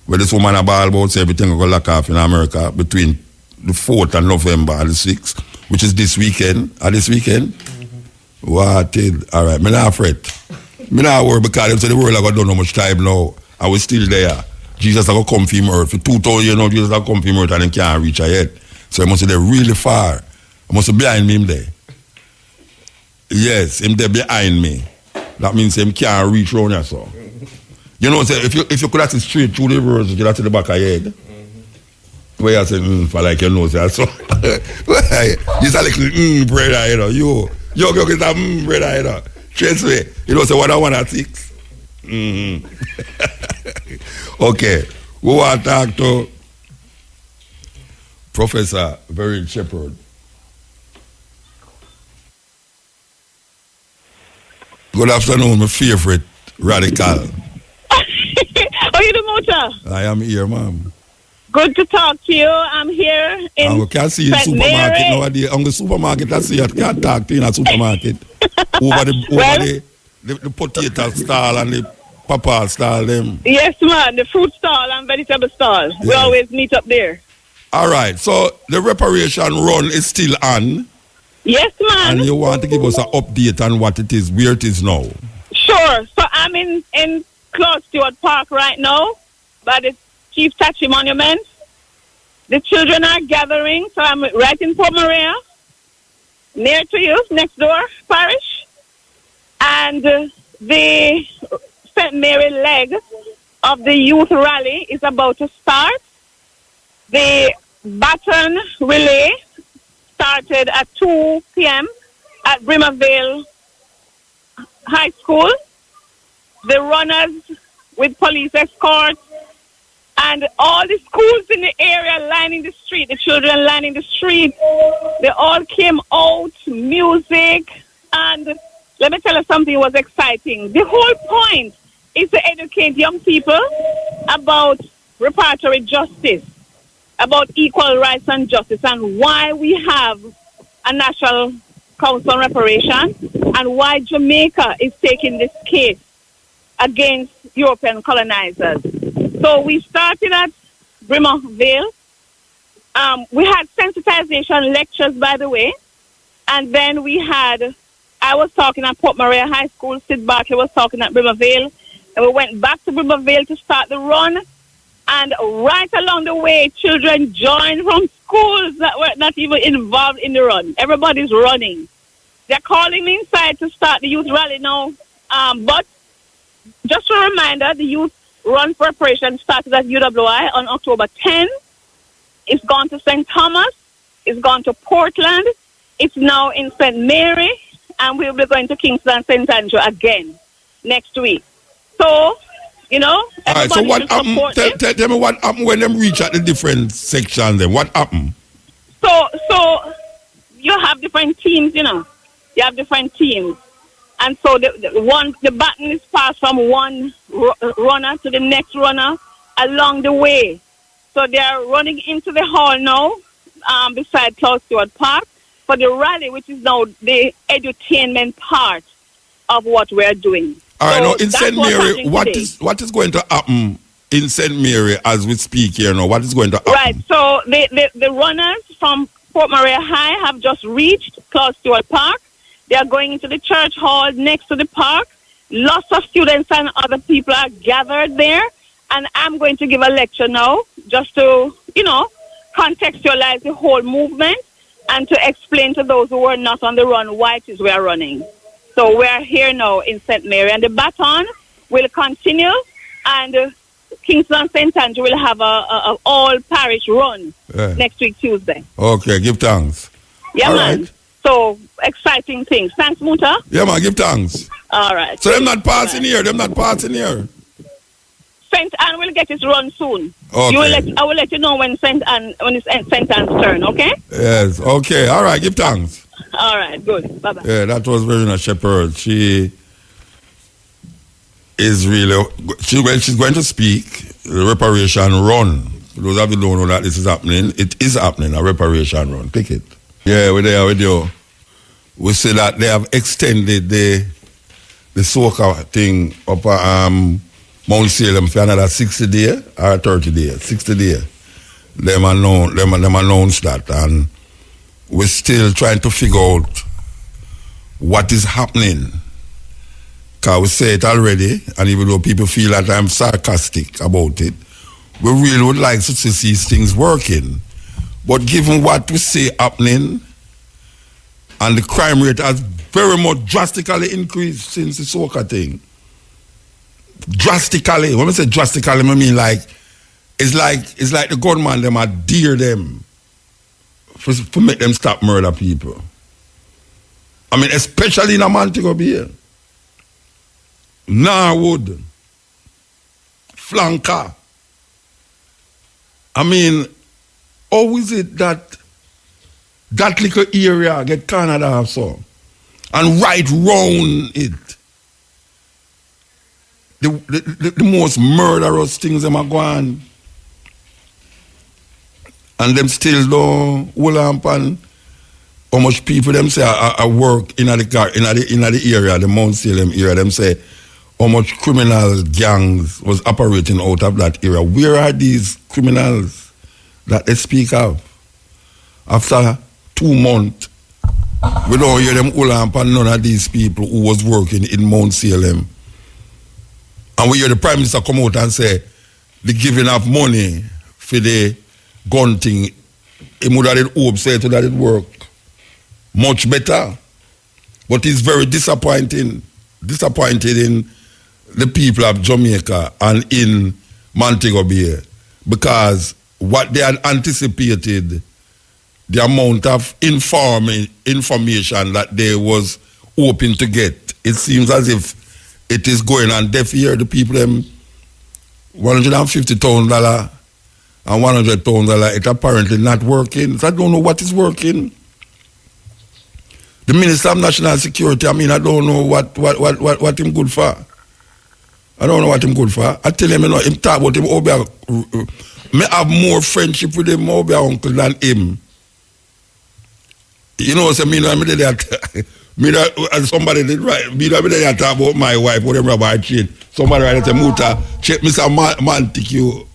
Where this woman about say everything are going to lock off in America between the 4th of November and the 6th, which is this weekend. This weekend? Mm-hmm. What? All right, me not fret. Me not worry because them say the world I got done how much time now. I was still there. Jesus I got come from earth. For 2,000 years now, Jesus I come from earth and they can't reach her yet. So he must be there really far. I must be behind me, him there. Yes, him there behind me. That means him can't reach around here, so. You know, if you could have seen straight through the words, you have to the back of your head. Where you say, for like your nose, so. You say like, brother, you know. Yo, get that, brother, you know. Straight away. You know, say, what I want at 6. Mm-hmm. Okay. We want to talk to Professor Veril Shepherd. Good afternoon, my favorite radical. How you doing, Mota? I am here, ma'am. Good to talk to you. I'm here in we can't see you in the supermarket nowadays. On the supermarket, I see you can't talk to you in a supermarket. over the potato stall and the papa stall, them. Yes, man. The fruit stall and vegetable stall. Yeah. We always meet up there. All right. So the reparation run is still on. Yes, man. And you want to give us an update on what it is, where it is now? Sure. So I'm in Claude Stewart Park right now by the Chief Tachi Monument. The children are gathering, so I'm right in Port Maria, near to you, next door parish. And the St. Mary leg of the youth rally is about to start. The baton relay started at 2 p.m. at Brimmervale High School. The runners with police escort and all the schools in the area lining the street, the children lining the street, they all came out, music, and let me tell you something was exciting. The whole point is to educate young people about reparatory justice, about equal rights and justice, and why we have a National Council on Reparation, and why Jamaica is taking this case against European colonizers. So we started at Brimmervale. We had sensitization lectures, by the way, and then I was talking at Port Maria High School, Sid Barkley was talking at Brimmervale, and we went back to Brimmervale to start the run. And right along the way, children joined from schools that were not even involved in the run. Everybody's running. They're calling me inside to start the youth rally now. But just a reminder, the youth run preparation started at UWI on October 10. It's gone to St. Thomas. It's gone to Portland. It's now in St. Mary. And we'll be going to Kingston, St. Andrew again next week. So, you know, all right, so what happened? Tell me what happened when them reach at the different sections then. What happened? So you have different teams, you know. You have different teams. And so the baton is passed from one runner to the next runner along the way. So they are running into the hall now, beside Claude Stewart Park, for the rally, which is now the edutainment part of what we're doing. All right, now in St. Mary, what is going to happen in St. Mary as we speak here now? What is going to happen? Right, so the runners from Port Maria High have just reached Claude Stewart Park. They are going into the church hall next to the park. Lots of students and other people are gathered there. And I'm going to give a lecture now just to, you know, contextualize the whole movement and to explain to those who are not on the run why it is we are running. So we're here now in St. Mary, and the baton will continue, and Kingston St. Andrew will have a all parish run next week Tuesday. Okay, give thanks. Yeah, all man. Right. So exciting things. Thanks, Muta. Yeah, man, give thanks. All right. So them not passing here. Them not passing here. St. Anne will get its run soon. Okay. I will let you know when it's St. Anne's turn, okay? Yes, okay. All right, give thanks. All right, good. Bye-bye. Yeah, that was Verena Shepherd. She is really, she's going to speak, the reparation run. For those of you who don't know that this is happening, it is happening, a reparation run. Click it. Yeah, we're there with you. We say that they have extended the soca thing up Mount Salem for another 60 days or 30 days. 60 days. Them announced that, and we're still trying to figure out what is happening. Because we say it already, and even though people feel that I'm sarcastic about it, we really would like to see these things working. But given what we see happening, and the crime rate has very much drastically increased since the soca thing. Drastically. When I say drastically, I mean like it's like the gunman them adhere them for make them stop murder people. I mean, especially in a Montego Bay, Norwood, Flanker. I mean, how is it that little area get Canada so? And right round it, the most murderous things them are going, and them still don't hold on pan how much people them say are work in the area, the Mount Salem area. Them say how much criminal gangs was operating out of that area. Where are these criminals that they speak of? After 2 months, we don't hear them hold on pan none of these people who was working in Mount Salem. And we hear the Prime Minister come out and say the giving of money for the gun thing, he would have hope say that it work much better. But it's very disappointed in the people of Jamaica and in Montego Bay, because what they had anticipated, the amount of information that they was hoping to get, it seems as if it is going on deaf ear. The people them $150,000 and $100,000, it apparently not working. So I don't know what is working. The Minister of National Security, I mean, I don't know what him good for. I don't know what him good for. I tell him, you know, him talk about him over. Me have more friendship with him over uncle than him. You know, so me did that. Me that somebody did right. Me that talk about my wife, whatever about cheat. Somebody right at the Muta, check Mr. Montague.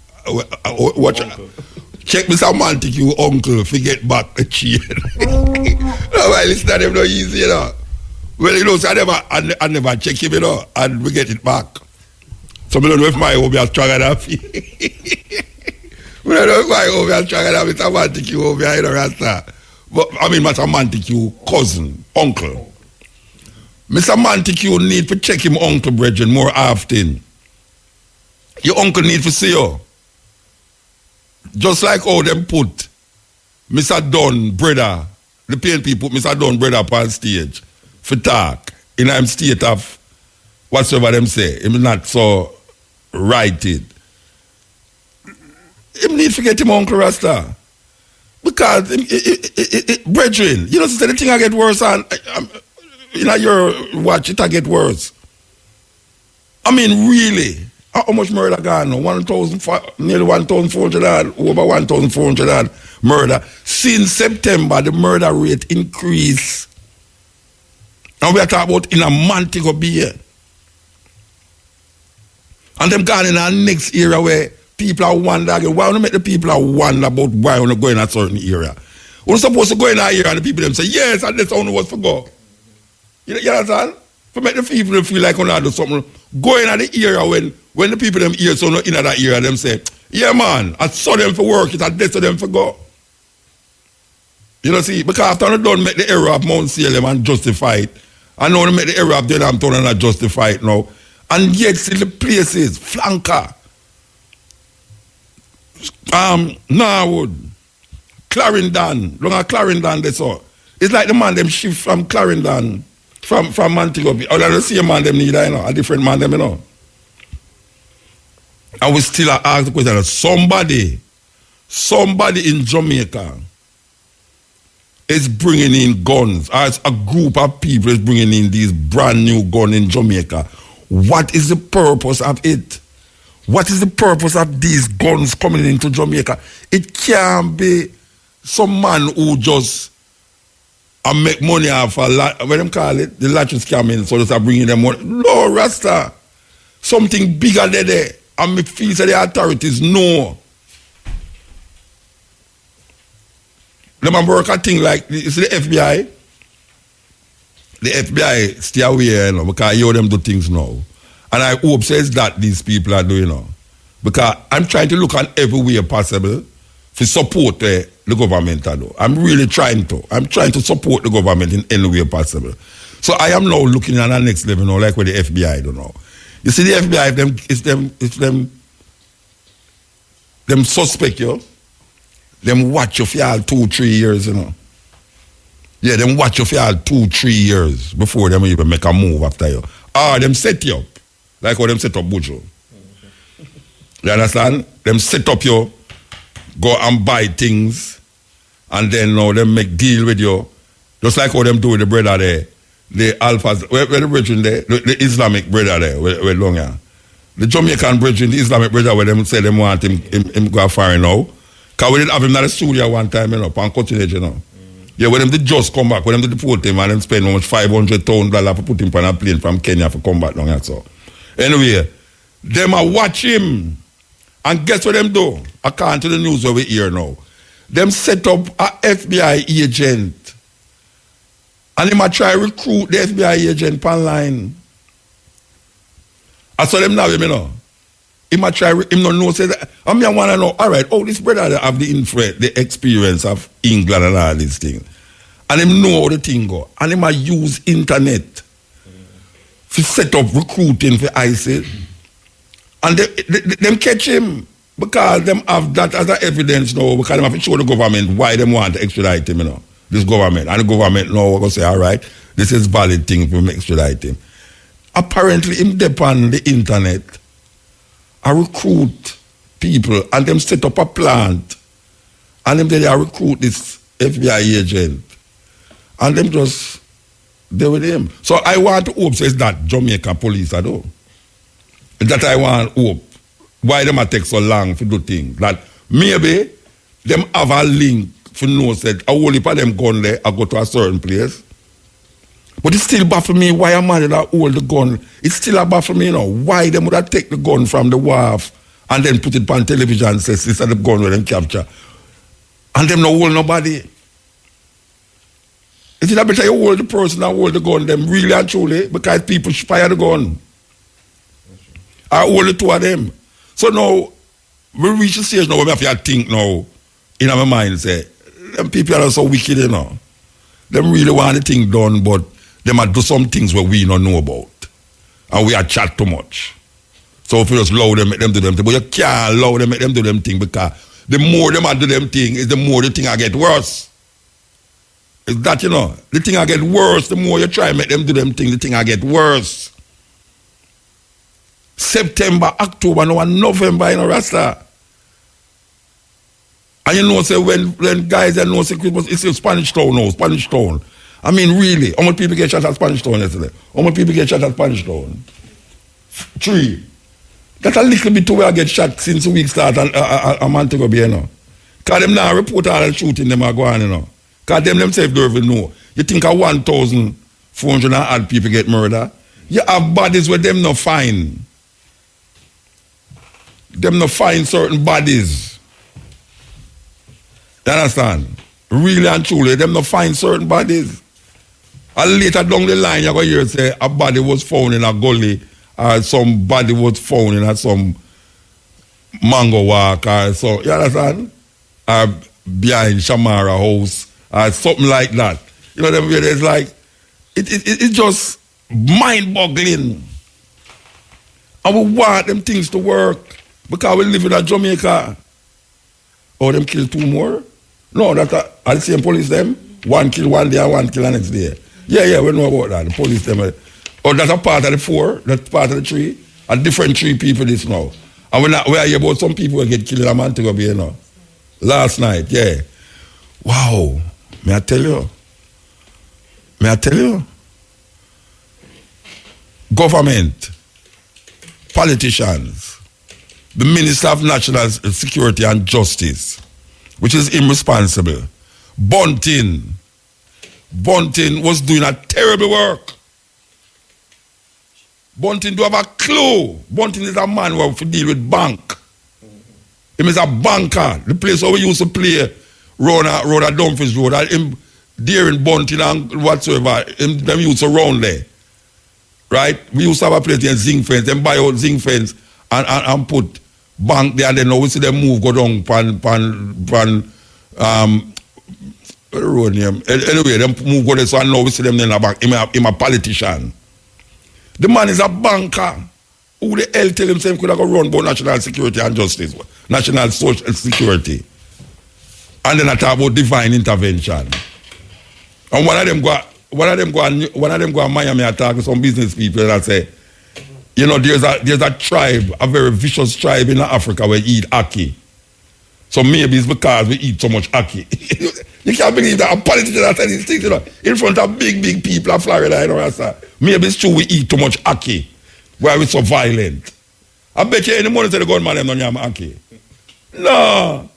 Watch. Check Mr. Montague uncle to get back a chain. No, I listen to them no easy, you know. Well, you know, so I never check him, you know, and we get it back. So I don't know if my hobby is stronger than me. I don't know if my hobby is stronger than Mr. Montague over here, you know, Rasta. But I mean, Mr. Montague, cousin, uncle. Mr. Montague need to check him uncle brethren more often. Your uncle need to see you. Just like how them put Mr. Dunn brother, the PNP put Mr. Dunn brother up on stage for talk in a state of whatsoever them say. Him not so righted. Him need to get him Uncle Rasta. Because, brethren, you know, so the thing I get worse and you know, your watch it I get worse. I mean, really. How much murder gone? Nearly 1,400, over 1,400 murder. Since September, the murder rate increased. And we are talking about in a Montego Bay. And them gone in our next era where people are wondering, why don't make the people are wonder about why we go in a certain area? We're supposed to go in that area and the people them say, yes, and that's only what's for go. You understand? To make the people feel like when I do something, go in the area when the people them hear so in that area, them say, yeah man, I saw them for work, it's a death of them for go. You know, see, because after I done make the error of Mount Salem and justify it, I know they make the error of Denham Town and I justify it now. And yet still the places, Flanker, Norwood, Clarendon, long as Clarendon they saw. It's like the man them shift from Clarendon, from Montego. Or the same man them need, a different man them, And we still ask the question, somebody in Jamaica is bringing in guns, as a group of people is bringing in these brand new guns in Jamaica. What is the purpose of it? What is the purpose of these guns coming into Jamaica? It can't be some man who just make money off what them call it, the latches scamming, so just bringing them money. No, Rasta. Something bigger than there. And me feel that the authorities know. Them work a thing like, you see the FBI? The FBI stay away, because you hear them do things now. And I hope says that these people are doing, because I'm trying to look at every way possible to support the government. I'm really trying to. I'm trying to support the government in any way possible. So I am now looking at the next level now, like with the FBI do now. You see the FBI, if them suspect you, them watch you for all 2-3 years, Yeah, them watch you for all 2-3 years before them even make a move after you. Them set you up. Like how them set up Bujo. You understand? Them set up you, go and buy things, and then now them make deal with you. Just like how them do with the brother there. The Alphas, where the brethren there, the Islamic brother there, where long here. The Jamaican brethren, the Islamic brother, where them say them want him go foreign now. Because we did have him in the studio one time, on cutting edge, Yeah, when them did just come back, when them did deport him, and them spend almost $500,000 to put him on a plane from Kenya for come back long here, so. Anyway, them a watch him. And guess what them do? According to the news over here now. Them set up a FBI agent. And him a try recruit the FBI agent online. I saw them now, Him a try, him no know, say that. I mean, I want to know, all right, this brother have the influence, the experience of England and all these things. And him know how the thing go. And him a use internet to set up recruiting for ISIS. And them catch him because them have that as evidence now, because them have to show the government why them want to extradite him, This government. And the government now will say, all right, this is valid thing for me extradite him. Apparently, him depend the internet. I recruit people and them set up a plant. And them they recruit this FBI agent. And them just there with him. So I want to hope says that Jamaica police are do. That I want to hope. Why them take so long to do things? That maybe them have a link for know said a whole heap of them gun there, I go to a certain place. But it still baffle me why a man that hold the gun. It still a baffle me, why them would have take the gun from the wharf and then put it on television and say, this is the gun where them capture. And them no hold nobody. Is it a better you hold the person that hold the gun, them really and truly, because people fire the gun. I hold the two of them. So now, we reach the stage now where we have to think now, in our mind, say, them people are so wicked, Them really want the thing done, but they might do some things where we don't know about. And we are chat too much. So if you just allow them, make them do them thing, but you can't allow them, make them do them thing, because the more them do them thing, is the more the thing I get worse. It's that, the thing I get worse, the more you try to make them do them thing, the thing I get worse. September, October, now and November, Rasta. And say when guys say Christmas, it's in Spanish Town now, Spanish Town. I mean, really, how many people get shot at Spanish Town yesterday? How many people get shot at Spanish Town? 3. That's a little bit too where I get shot since the week start a month ago, Because them now report all the shooting them are going, Because them themselves don't even know. You think 1,400 odd people get murdered? You have bodies where them not find. Them not find certain bodies. You understand? Really and truly, them not find certain bodies. And later down the line, you're going to hear say a body was found in a gully, or some body was found in some mango walk, or so, you understand? Or behind Shamara house, or something like that. You know, it's like, it's just mind-boggling. And we want them things to work, because we live in Jamaica. Oh, them kill 2 more? No, that's are the same police them. 1 kill one day and 1 kill the next day. Yeah, we know about that. The police them. Oh, that's a part of the 4. That's part of the 3. A different 3 people this now. And we are here about some people who get killed in a month ago, you know. Last night, yeah. Wow. May I tell you? Government, politicians, the Minister of National Security and Justice, which is irresponsible. Bunting was doing a terrible work. Bunting do have a clue. Bunting is a man who have to deal with bank. He is a banker. The place where we used to play road at Dumfries Road, him there in Bunting and whatsoever, them used to round there. Right? We used to have a place in zinc fence, them buy out zinc fence and put bank there, and then now we see them move, go down what the road name? Anyway, them move go there, so now we see them in the back. Him a politician. The man is a banker. Who the hell tell him he could have go run about national security and justice, national social security. And then I talk about divine intervention. And one of them go to Miami and talk to some business people and I say, you know, there's a tribe, a very vicious tribe in Africa where eat ackee. So maybe it's because we eat so much ackee. You can't believe that a politician that said these things, you know, in front of big people of Florida, you know, maybe it's true we eat too much ackee, why we're so violent. I bet you any money to the gunman them don't have ackee. No.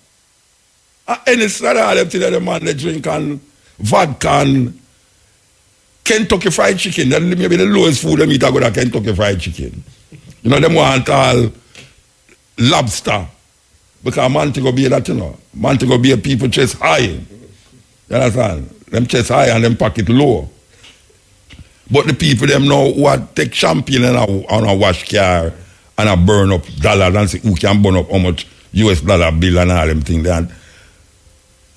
Any side of them things that the man they drink and vodka and Kentucky Fried Chicken. That may be the lowest food they eat a good Kentucky Fried Chicken. You know, them want all lobster. Because man to go be that, you know. Man to go be a people chest high. You understand? Them chest high and them pocket low. But the people them know who are take champagne and a wash car and a burn up dollars and say who can burn up how much US dollar bill and all them things there.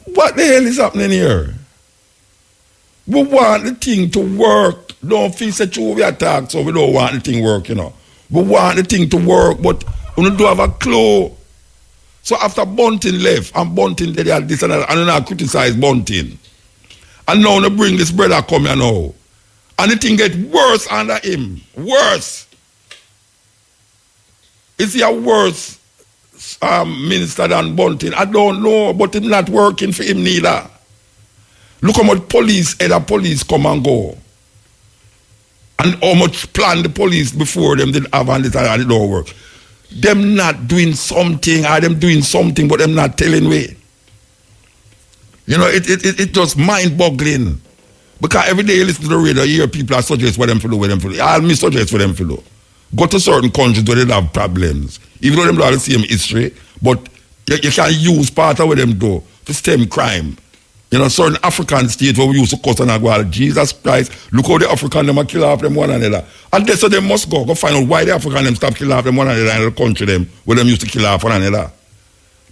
What the hell is happening here? We want the thing to work. Don't feel such we attack, so we don't want the thing work, you know. We want the thing to work, but we don't have a clue. So after Bunting left, and Bunting did this and that, and I criticize Bunting. And now they bring this brother come here now. And the thing get worse under him. Worse. Is he a worse minister than Bunting? I don't know, but it's not working for him neither. Look how much police come and go. And how much plan the police before them did have and it don't work. Them not doing something, or them doing something, but them not telling way. You know, it just mind-boggling. Because every day you listen to the radio, you hear people are suggest what them to do, I'll me suggest for them to do. Go to certain countries where they have problems. Even though them don't have the same history, but you can use part of what them do to stem crime. You know, certain African states where we used to cuss and go, Jesus Christ, look how the African them are kill off them one another. And that's so they must go find out why the African them stop killing off them one another in the country them where them used to kill off one another.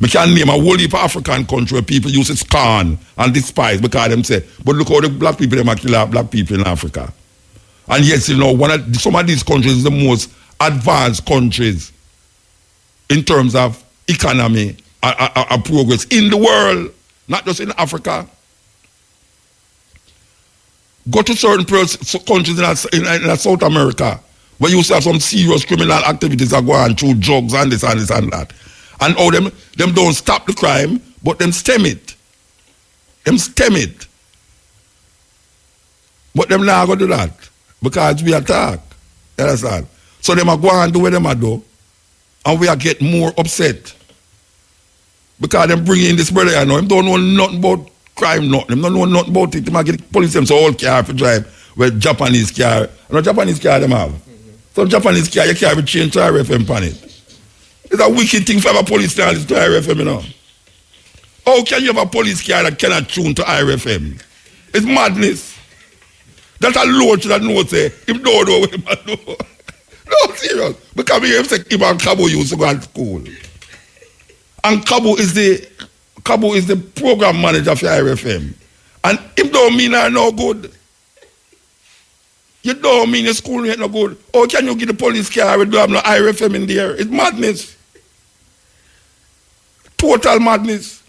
We can name a whole heap of African country where people used to scorn and despise because them say, but look how the black people them are kill off black people in Africa. And yes, you know, some of these countries is the most advanced countries in terms of economy and progress in the world. Not just in Africa. Go to certain countries in South America where you have some serious criminal activities that go on through drugs and this and this and that. And all them don't stop the crime, but them stem it. Them stem it. But them not going to do that because we attack. You understand? So them are going and do what them are do, and we are get more upset. Because them bring in this brother, you know, him don't know nothing about crime, nothing. Him don't know nothing about it. They might get police them so old car for drive with Japanese car. You know Japanese car them have. So Japanese car, you can't be changed to RFM pan it. It's a wicked thing for a police car to RFM, you know. How can you have a police car that cannot tune to RFM? It's madness. That's a loach that knows say, him don't know what him know. No, serious. Because we have said him and Cabo used to go to school. And Cabo is the program manager for RFM. And him don't mean I'm no good. You don't mean the school ain't no good. How can you get the police car and do have no RFM in there? It's madness. Total madness.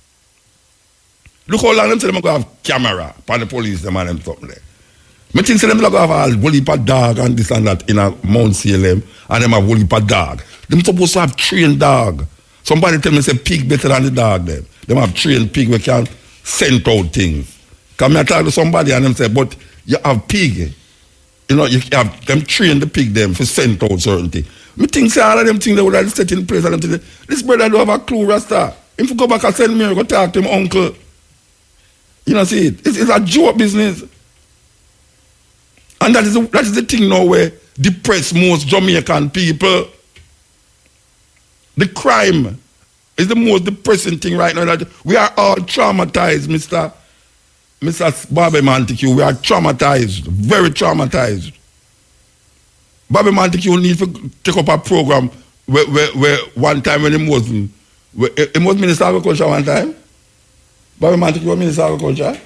Look how long them say them go have camera for the police, them and them something there. Me think say them go have a whole heap of dog and this and that in a Mount Salem, and them have whole heap of dog. Them supposed to have trained dog. Somebody tell me say pig better than the dog them. Them have trained pig we can scent out things. Come I talk to somebody and them say, but you have pig. You know, you have them train the pig them for scent out certain things. Me think say all of them things they would have set in place and them things. This brother don't have a clue, Rasta. If you go back and send me, go talk to him uncle. You know, see it. It's a joke business. And that is the thing now where depress most Jamaican people. The crime is the most depressing thing right now. That we are all traumatized, Mr. Bobby Montague. We are traumatized, very traumatized. Bobby Montague need to take up a program where one time when he was Minister of Agriculture one time. Bobby Montague was Minister of Agriculture.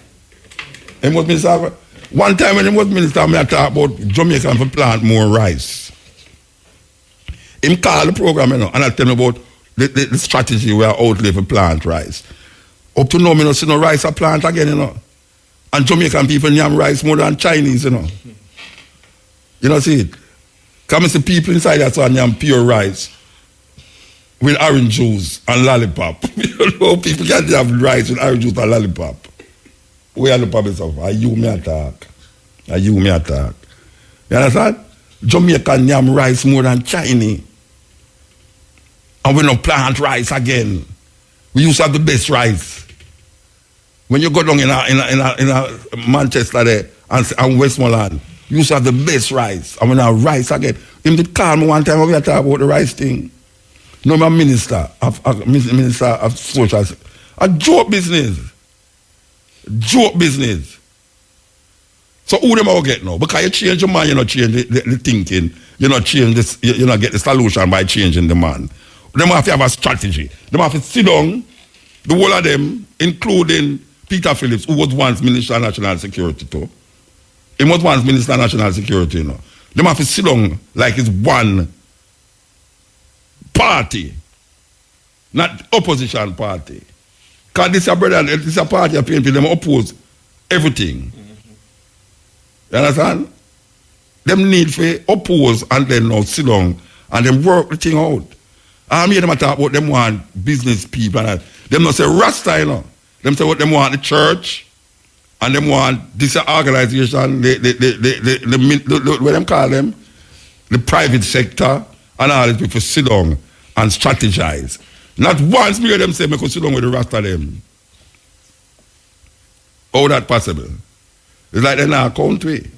He was Minister of Agriculture. One time when he was minister, I talk about Jamaica for plant more rice. He called the program, you know, and I tell him about the strategy we are out there for plant rice. Up to now, I don't see no rice a plant again, you know. And Jamaican people yam rice more than Chinese, you know. You know, see it? Come and see people inside that so yam pure rice with orange juice and lollipop. You know, people can't have rice with orange juice and lollipop. Where are the public of? Are you me attack? Are you me attack? You understand? Jamaican yam rice more than Chinese. And we don't plant rice again. We used to have the best rice. When you go down in a Manchester there and Westmoreland, you used to have the best rice. And we now rice again. Him did call me one time when we talk about the rice thing. No, my minister of social. A joke business. Joke business. So who them all get now? Because you change your mind, you not change the thinking. You not change this, you not get the solution by changing the man. Them have to have a strategy. Them have to sit down, the whole of them, including Peter Phillips, who was once Minister of National Security too. He was once Minister of National Security, you know. Them have to sit down like it's one party, not opposition party. Because this is a brother, this is a party of people, them oppose everything. You understand? Them need to oppose and then now sit down and then work the thing out. I mean them talk about them want business people and them not say Rasta, you know. Them say what them want the church and them want this organization, what them call them? The private sector and all these people sit down and strategize. Not once me hear them say, I could sit down with the Rasta them. How that possible? It's like they're in our country.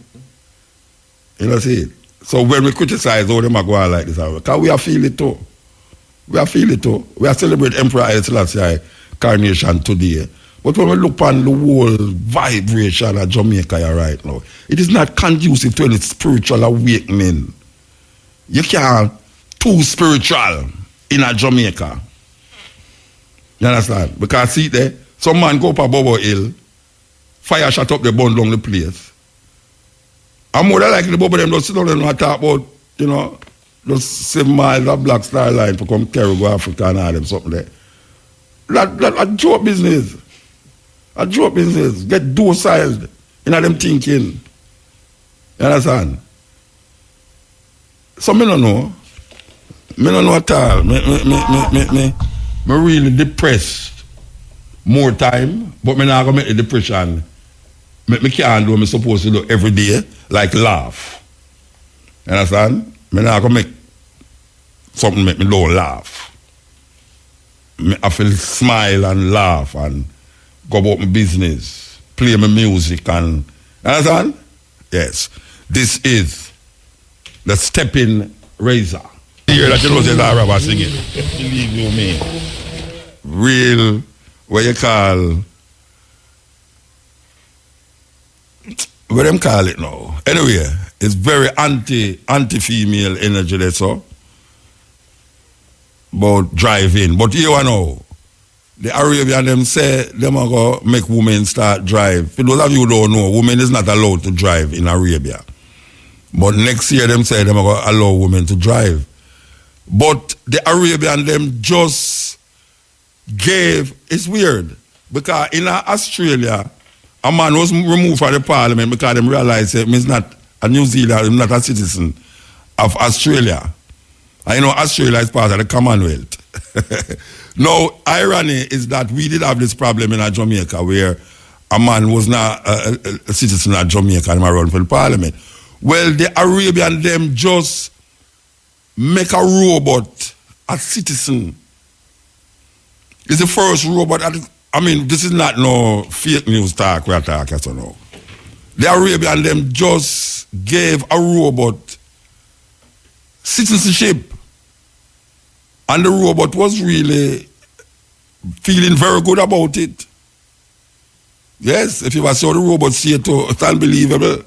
You know, see it? So when we criticize how them are going like this, because we are feel it too. We are feel it too. We are celebrating Emperor Haile Selassie coronation today. But when we look on the whole vibration of Jamaica right now, it is not conducive to any spiritual awakening. You can't too spiritual in a Jamaica. You understand? Because see there, some man go up a Bobo Hill, fire shut up the bun down the place. I'm more than likely the Bobo them don't sit down and talk about, you know, those 7 miles of Black Star Line to come carry go Africa and all them something there. That a joke business. A joke business. Get docile in them thinking. You understand? So me don't know. Me don't know at all. Me really depressed more time, but me not gonna make the depression. Me can't do what me supposed to do every day, like laugh. You understand? Me not gonna make something make me don't laugh. I feel smile and laugh and go about my business, play my music and understand? Yes. This is the Steppin Razor. You hear that you know the Arab singing? Believe you me. Real, what you call, what them call it now? Anyway, it's very anti-female energy there, so. About driving. But you know, the Arabian them say them are going to make women start drive. For those of you who don't know, women is not allowed to drive in Arabia. But next year them say them are going to allow women to drive. But the Arabian them just gave, it's weird, Because in Australia, a man was removed from the parliament because they realized he's not a New Zealand, he's not a citizen of Australia. I know Australia is part of the Commonwealth. Now, irony is that we did have this problem in Jamaica where a man was not a citizen of Jamaica and run for the parliament. Well, the Arabian them just make a robot a citizen. It's the first robot. This is not no fake news talk we're talking so now. The Arabian them just gave a robot citizenship. And the robot was really feeling very good about it. Yes, if you saw the robot say it, it's unbelievable.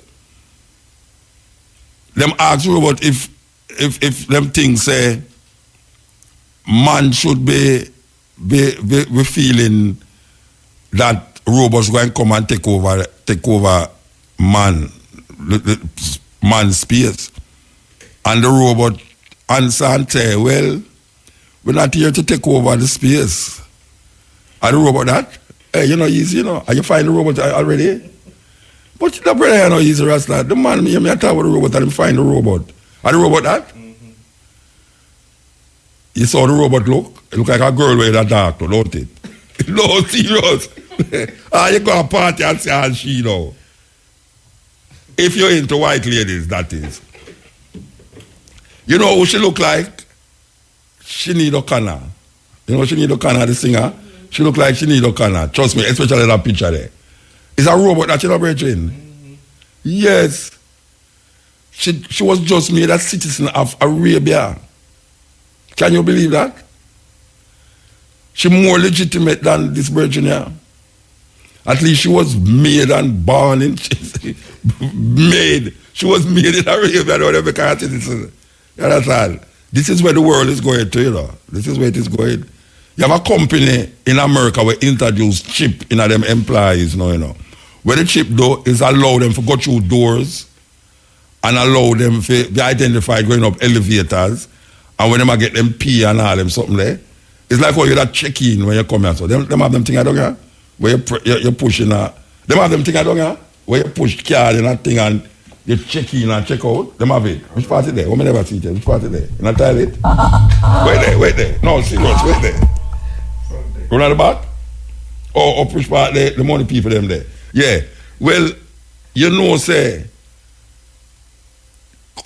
Them ask the robot if them things say man should be feeling that robots going to come and take over man's space. And the robot answer and say, well, we're not here to take over the space. And the robot that? Hey, easy, Are you find the robot already? But the brother, easy, Rasta. The man, me talk about the robot and find the robot. And the robot that? Mm-hmm. You saw the robot look? It look like a girl with a doctor, don't it? No, serious. You go to a party and say, and she, If you're into white ladies, that is. You know who she look like? Sinead O'Connor. You know Sinead O'Connor, the singer? She look like Sinead O'Connor. Trust me, especially that picture there. It's a robot that you know, Bridget. Yes. She was just made a citizen of Arabia. Can you believe that? She more legitimate than this virgin here. At least she was made and born in made. She was made in Arabia, whatever kind of citizen. You understand? This is where the world is going to, This is where it is going. You have a company in America where introduce chip in them employees, Where the chip though is allow them to go through doors and allow them to be identified going up elevators, and when they get them pee and all them something there, it's like how you that check in when you come here. So them have them thing I don't here, where you push in them have them thing I don't here, where you push card in that thing and you check in and check out. Them have it. Which part is there? We never see it. Which part is there? In a toilet? Wait there. No, serious, wait there. Run at the back? Or push part there, the money people them there. Yeah. Well, say,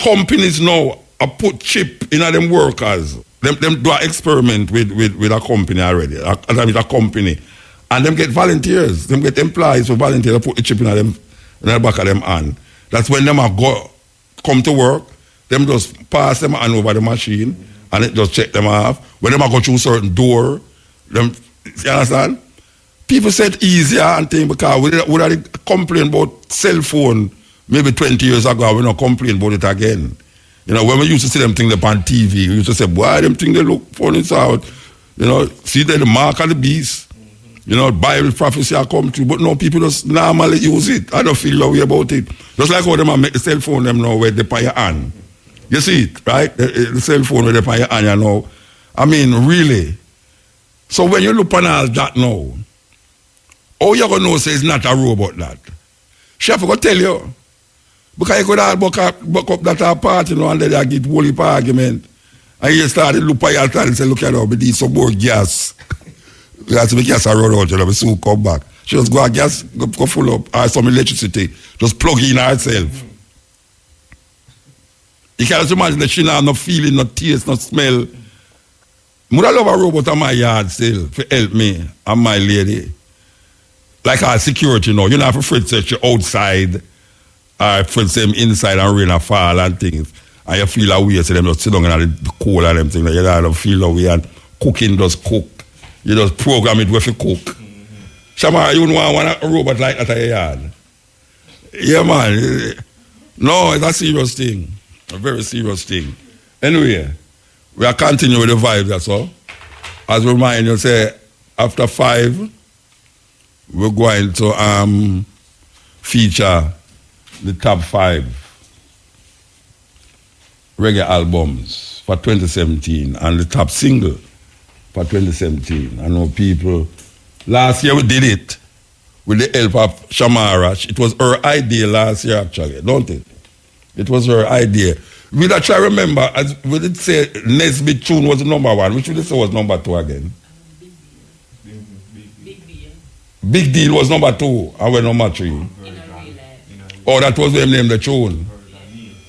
companies now put chip in them workers. Them do an experiment with a company already. A company. And them get volunteers. Them get employees for volunteers to put the chip in the back of them hand. That's when them come to work, them just pass them hand over the machine and it just check them off. When them go through certain door, them, you understand? People said easier and things because we had complained about cell phone maybe 20 years ago, we not complain about it again. When we used to see them things on TV, we used to say, boy, them things they look funny out. See the mark of the beast. Bible prophecy are come true, but no, people just normally use it. I don't feel no way about it. Just like how them make the cell phone them now where they pay your hand. You see it, right? The cell phone where they pay your hand, I mean, really. So when you look on all that now, all you're going to know say it's not a robot that. Chef, I'm going to tell you. Because you could all buck up that part, and then they get whole argument. And you started look at your and say, look at how we need some more gas. We have to make gas run out, we soon come back. She just go gas, go full up, or some electricity, just plug in herself. You can't imagine that she not have no feeling, no taste, no smell. I love a robot on my yard still to help me and my lady. Like our security, you don't have to fret search you outside, or fret them inside and rain or fall and things. And you feel a way, so them just sit down in the cold and them things. You don't feel a way and cooking does cook. You just program it where you cook. Shamara, you don't want a robot like that at your yard. Yeah, man. No, it's a serious thing. A very serious thing. Anyway, we are continuing with the vibes, that's all. As we remind you, say, after 5, we're going to feature the top 5 reggae albums for 2017 and the top single for 2017. I know people Last year we did it with the help of Shamara. It was her idea last year, actually, don't it? It was her idea. We that try remember, as we did say, Nesbitt tune was the number 1. Which we did say was number 2 again? Big Deal was number 2. And we're number 3. Oh, that was them named the tune.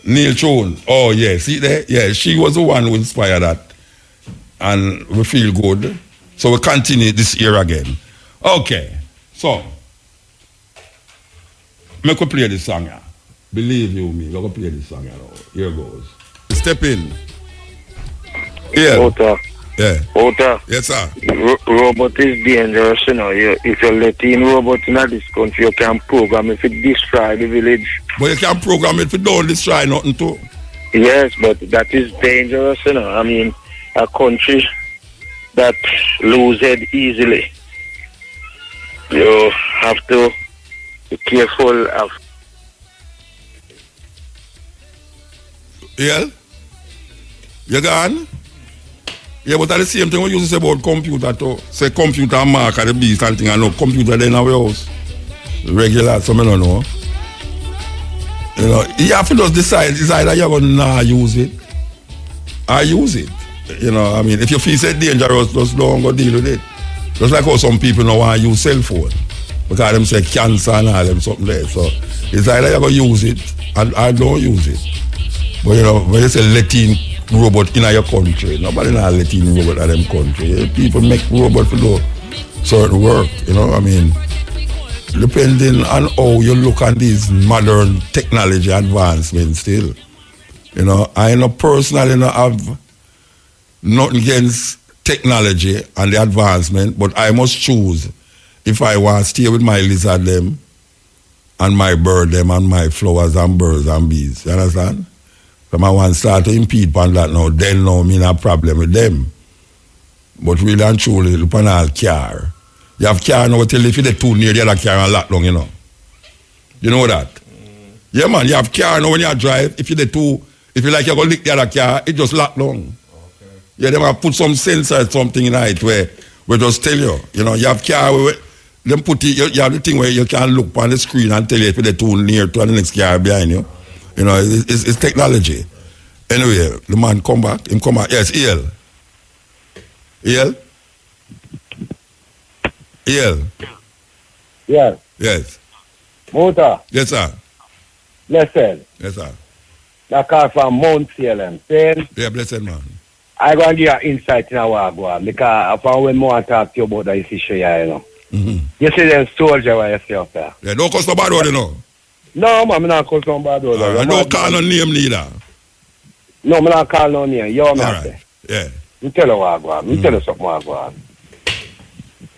Neil Tune. Oh, yeah. See there? Yeah, she was the one who inspired that. And we feel good. So we continue this year again. Okay. So, make we play this song. Yeah. Believe you me, we're going to play this song. Here goes. Step in. Yeah. Ota. Yeah. Ota. Yes, sir. Robot is dangerous, you know. If you let in robot in this country, you can program if it destroy the village. But you can program it if it don't destroy nothing too. Yes, but that is dangerous, you know. I mean, a country that lose it easily. You have to be careful of. Yeah? You gone? Yeah, but that's the same thing we used to say about computer too. Say computer mark at the beast and thing. I know computer then in our house. Regular, some I don't know. You know, you have to just decide either you're going to use it or use it. You know, I mean, if you feel it's dangerous, just don't go deal with it. Just like how some people don't want to use cell phone. Because them say cancer and all them something there. So it's either you're going to use it or don't use it. But you know, when you say letting robot in your country, nobody not letting robot in them country. People make robot to do certain work, you know, I mean, depending on how you look at these modern technology advancements still. You know, I know personally not have nothing against technology and the advancement, but I must choose if I want to stay with my lizard them and my bird them and my flowers and birds and bees. You understand? So I want to start to impede upon that now, then no mean a problem with them. But really and truly, look on all car. You have car now till if you're too near the other car and lock long, you know. You know that? Yeah man, you have car now when you drive, if you like you're going to lick the other car, it just lock long. Okay. Yeah, they might put some sensor or something in it where we just tell you, you know, you have car where them put it, you have the thing where you can look on the screen and tell you if you're too near to the next car behind you. You know, it's technology. Anyway, the man come back. Him come back. Yes, EL. EL? EL? Yes. Yes. Motor. Yes, sir. Listen. Yes, sir. That call from Mount Salem. Saying, yeah, blessed man. I going to give you insight in our go on because I found when more talk to you about this issue here, you know. Mm-hmm. You see them soldier what you see up there. Yeah, don't cost no bad word, you know. No, man, I'm not calling no bad word. I don't call no name neither. No, I'm not calling no name. You're not right. Yeah. You tell you what I go on. You tell you something what I go on.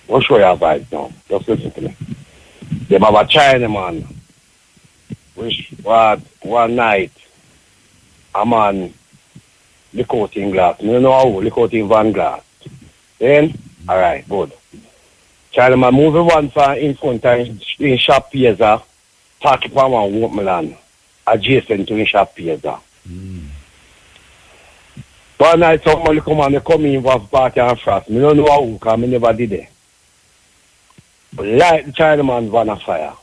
I'll show you a vibe now. Just listen to me. They have a China man. Which was one night a man lick out in glass. You know how lick out in van glass. Then, alright, good. China man move one fan in front in shop pizza. Park it on one Woodland, adjacent to the shop pizza. One night somebody come and they come in for party and frost. I don't know how because I never did it. But light the Chinaman van a fire.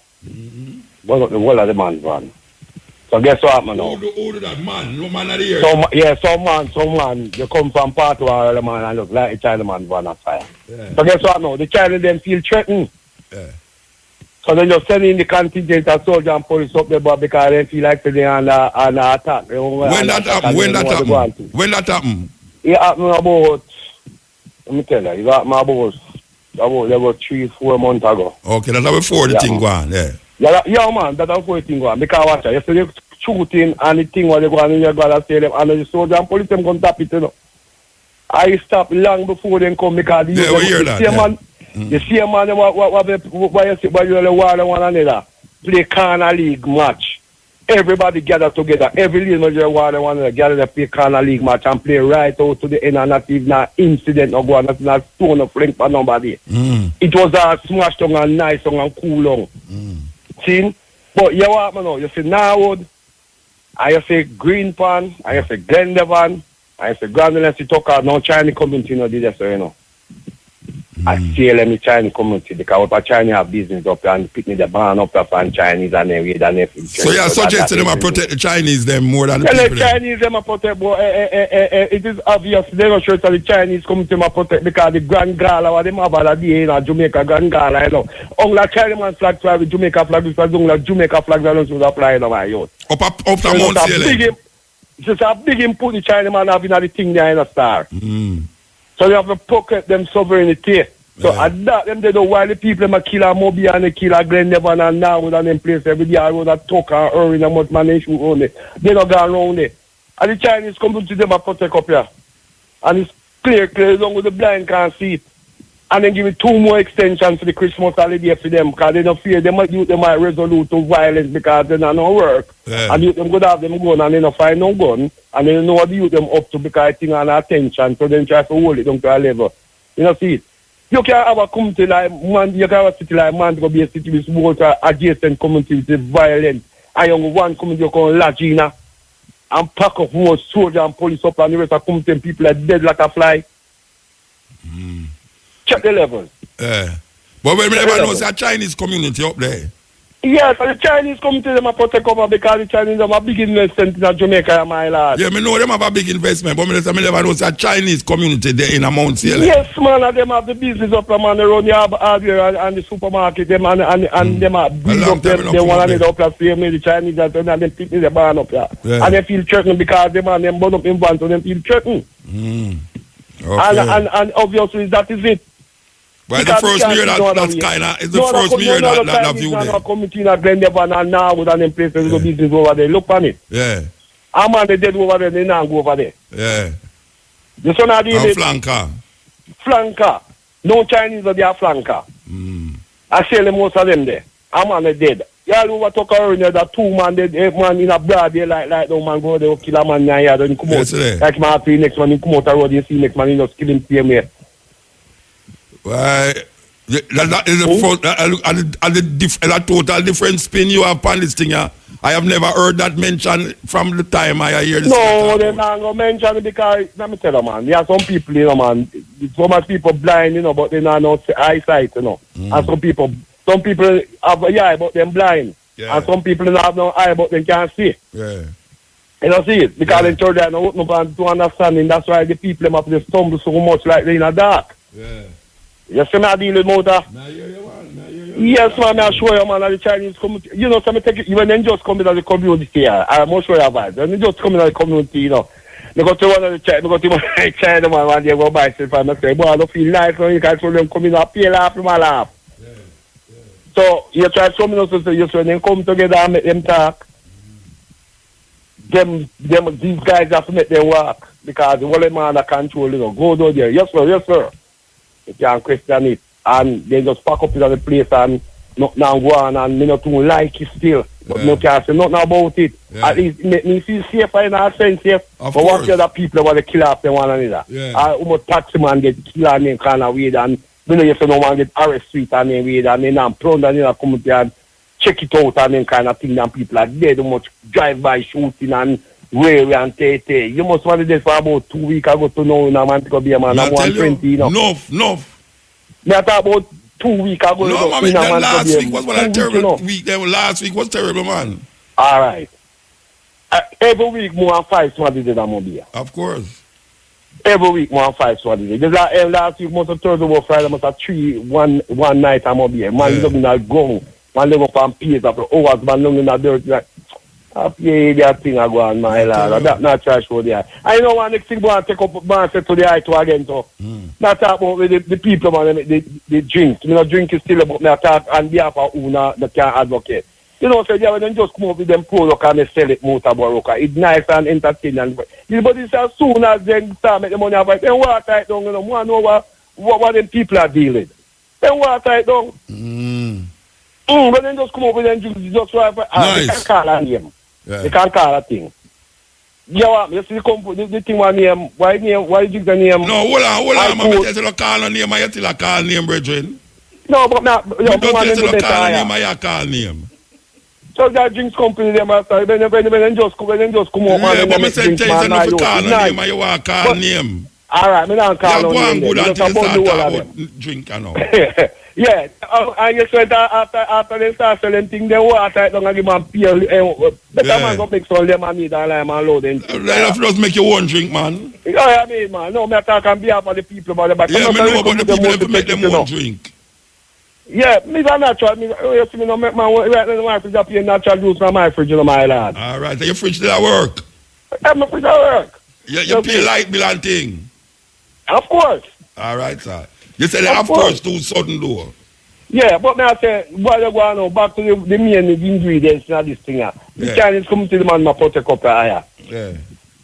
Burn up the whole of the man's van. So guess what happened now? Who did that man? No man at the ear. Some man, they come from part where the man and look like the Chinaman van a fire. Yeah. So guess what now? The China then feel threatened. Yeah. So they just send in the contingent of soldiers and police up there because they feel like they're on attack. When that happened? It happened about, let me tell you, it happened about 3-4 months ago. Okay, that's before the thing going, yeah. Yeah, man, that's before the thing going. Because watch out, yesterday shooting and the thing where they go and you got to say them and the soldier and police them come tap it, you know. I stopped long before them come because we hear that, man. The same man what you see by you one another play corner league match. Everybody gather together. Every league manager one another gather to play corner league match and play right out to the end and not even an incident no go on, not stone of flank for nobody. It was a smash down and nice down and cool down. See? But you what man now? You see Norwood, and you see Greenpan, and you see Glendevan, and you see Grand Tucker, now Chinese community no did that, so you know. I see them in the Chinese community because what Chinese have business up there and picking the ban up there from Chinese and then with and So you suggest them to protect the Chinese them more than the people. The Chinese them protect, but it is obvious they don't sure that the Chinese community protect because the Grand Gala what them have that day in Jamaica Grand Gala, you know. Only Chinaman flag fly with Jamaica flag because only Jamaica flag that don't apply in my youth. Up the Mount Salem. It's a big input the Chinaman having the thing there in a star. So they have to pocket them sovereignty. So at that them they know why the people them kill a Moby and they kill a Glen Devon and now with them place every day I would have talk and hurry and much man issue on it. They don't go around it. And the Chinese come to them and protect up here. And it's clear long with the blind can't see it. And then give it 2 more extensions for the Christmas holiday for them because they don't fear they might resolute to violence because they don't know work. And you them go have them gun and they don't find no gun and they don't know what you them up to because I think on attention so then try to hold it down to a level. You know see it. You can have a community like man, you can have a city like man to be a city with water adjacent community with violence. And you one community you call Lagina and pack up more soldiers and police up and the rest of community and people are dead like a fly. Check the level. But we never know it's a Chinese community up there. Yes, and the Chinese community them a protect over because the Chinese have a big investment in Jamaica, my lad. Yeah, me know them have a big investment, but me never know it's a Chinese community there in a Mount Salem. Yes, man, and them have the business up there, man. They run the hardware and the supermarket, them and them have build up them. They want to get up there, same way the Chinese and them people they burn up there. Yeah. And they feel threatened because them and them burn up in van, so them feel threatened. Okay. And obviously that is it. Well, the first year that's kind of, it's the first year that view there. No, committee in a Glen Devon and now with an place there's a business over there. Look on it. Yeah. I'm on the dead over there, they now go over there. Yeah. The son of the flanker. Flanker. No Chinese are there flanker. I see them most of them there. I'm on the dead. Yeah, over talk around there that 2 man dead, man in a broad day like no man go there kill a man here, then come out. Like man see next man, he come out the road, you see next man, he just kill him same way. Why? That is a total different spin you have upon this thing. I have never heard that mentioned from the time I hear this. No, they're not going to mention it because, let me tell you, man, there are some people, you know, man, so much people blind, you know, but they not know eyesight, you know. And some people have an eye, but they're blind. Yeah. And some people have no eye, but they can't see. Yeah. You know, see it? Because they told them to understanding, that's why the people have to stumble so much like they're in the dark. Yeah. You see me I deal with motor? Yes, man, I show you, man, the Chinese community. You know, so I take it, when they just come in the community here, I'm not sure about it. When they just come in the community, you know, they go to one of the China, man, when they go by myself, and I say, boy, I don't feel nice when you guys them come in and pay laugh from my laugh. So, you try to me to say, yes, when they come together and make them talk, these guys have to make them work, because the whole man that control, you know, go down there, yes, sir. You can't question it. And they just pack up in the place and not now go on and me not too like it still. But no can't say nothing about it. At least make me feel safer in a sense, yes. But what the other people want to kill off them one another. Almost taxi man get killed and them kind of way and you know if no man get arrested and then way and then prone and then come and check it out and then kind of thing and people are dead much drive by shooting and railway and tay. You must want to do this for about 2 weeks ago to know now man to go be a man. I'm 120, you know. No. I talk about 2 weeks ago. No, man, last week was one of terrible week. Last week was terrible, man. All right. Every week more than 5 somebody did that mobile. Of course. Every week more than 5 somebody did. Last week most of Thursday or Friday must have 3 one night I'm mobile. Man looking at ground. Man live up on pace after hours, man looking at dirt like yeah, that thing I go on my lad. That not trash for there. I know one next thing go and take up man set to the eye to again so. Not talk about the people man they drink. You know drink is still about me talk on behalf of who that can advocate. You know, so yeah, when they just come up with them product and they sell it Mutabaruka. It's nice and entertaining. But it's as soon as they start make the money about then water it down, you know, one know what them people are dealing. Then water it down. When they just come up with them drinks, just right for they can call a name. They can't call a thing. Yeah, you see the thing one name. Why you the name? No, hold on, man. You tell call a name, you tell call name, brethren. No, but now you don't tell call a name, you call name. So that drinks company them after when they just come up yeah, but me say tell you not to call a name, you want call name. All right, me not call Yeah, on go on them. good Me until just you about start the whole of talk them. about drink and all. Yeah, and you said that after they start selling things, they water it down and give them peel. Better man go make some lemonade and lime and load in. Let us just make your own drink, man. You know what I mean, man? No, me talk on behalf of the people, but Yeah, me know about the people have to make them own drink. Yeah, me a natural. You see me no make my right now my fridge up here natural juice from my fridge, you know, my lad. All right, so your fridge still at work. Yeah, my fridge at work. You pay light bill and thing. Of course. All right, sir. You said they have first too sudden door. Yeah, but me I say, while you go now, back to the main ingredients in this thing. The Chinese come to the man, my pot a cup of higher. Yeah.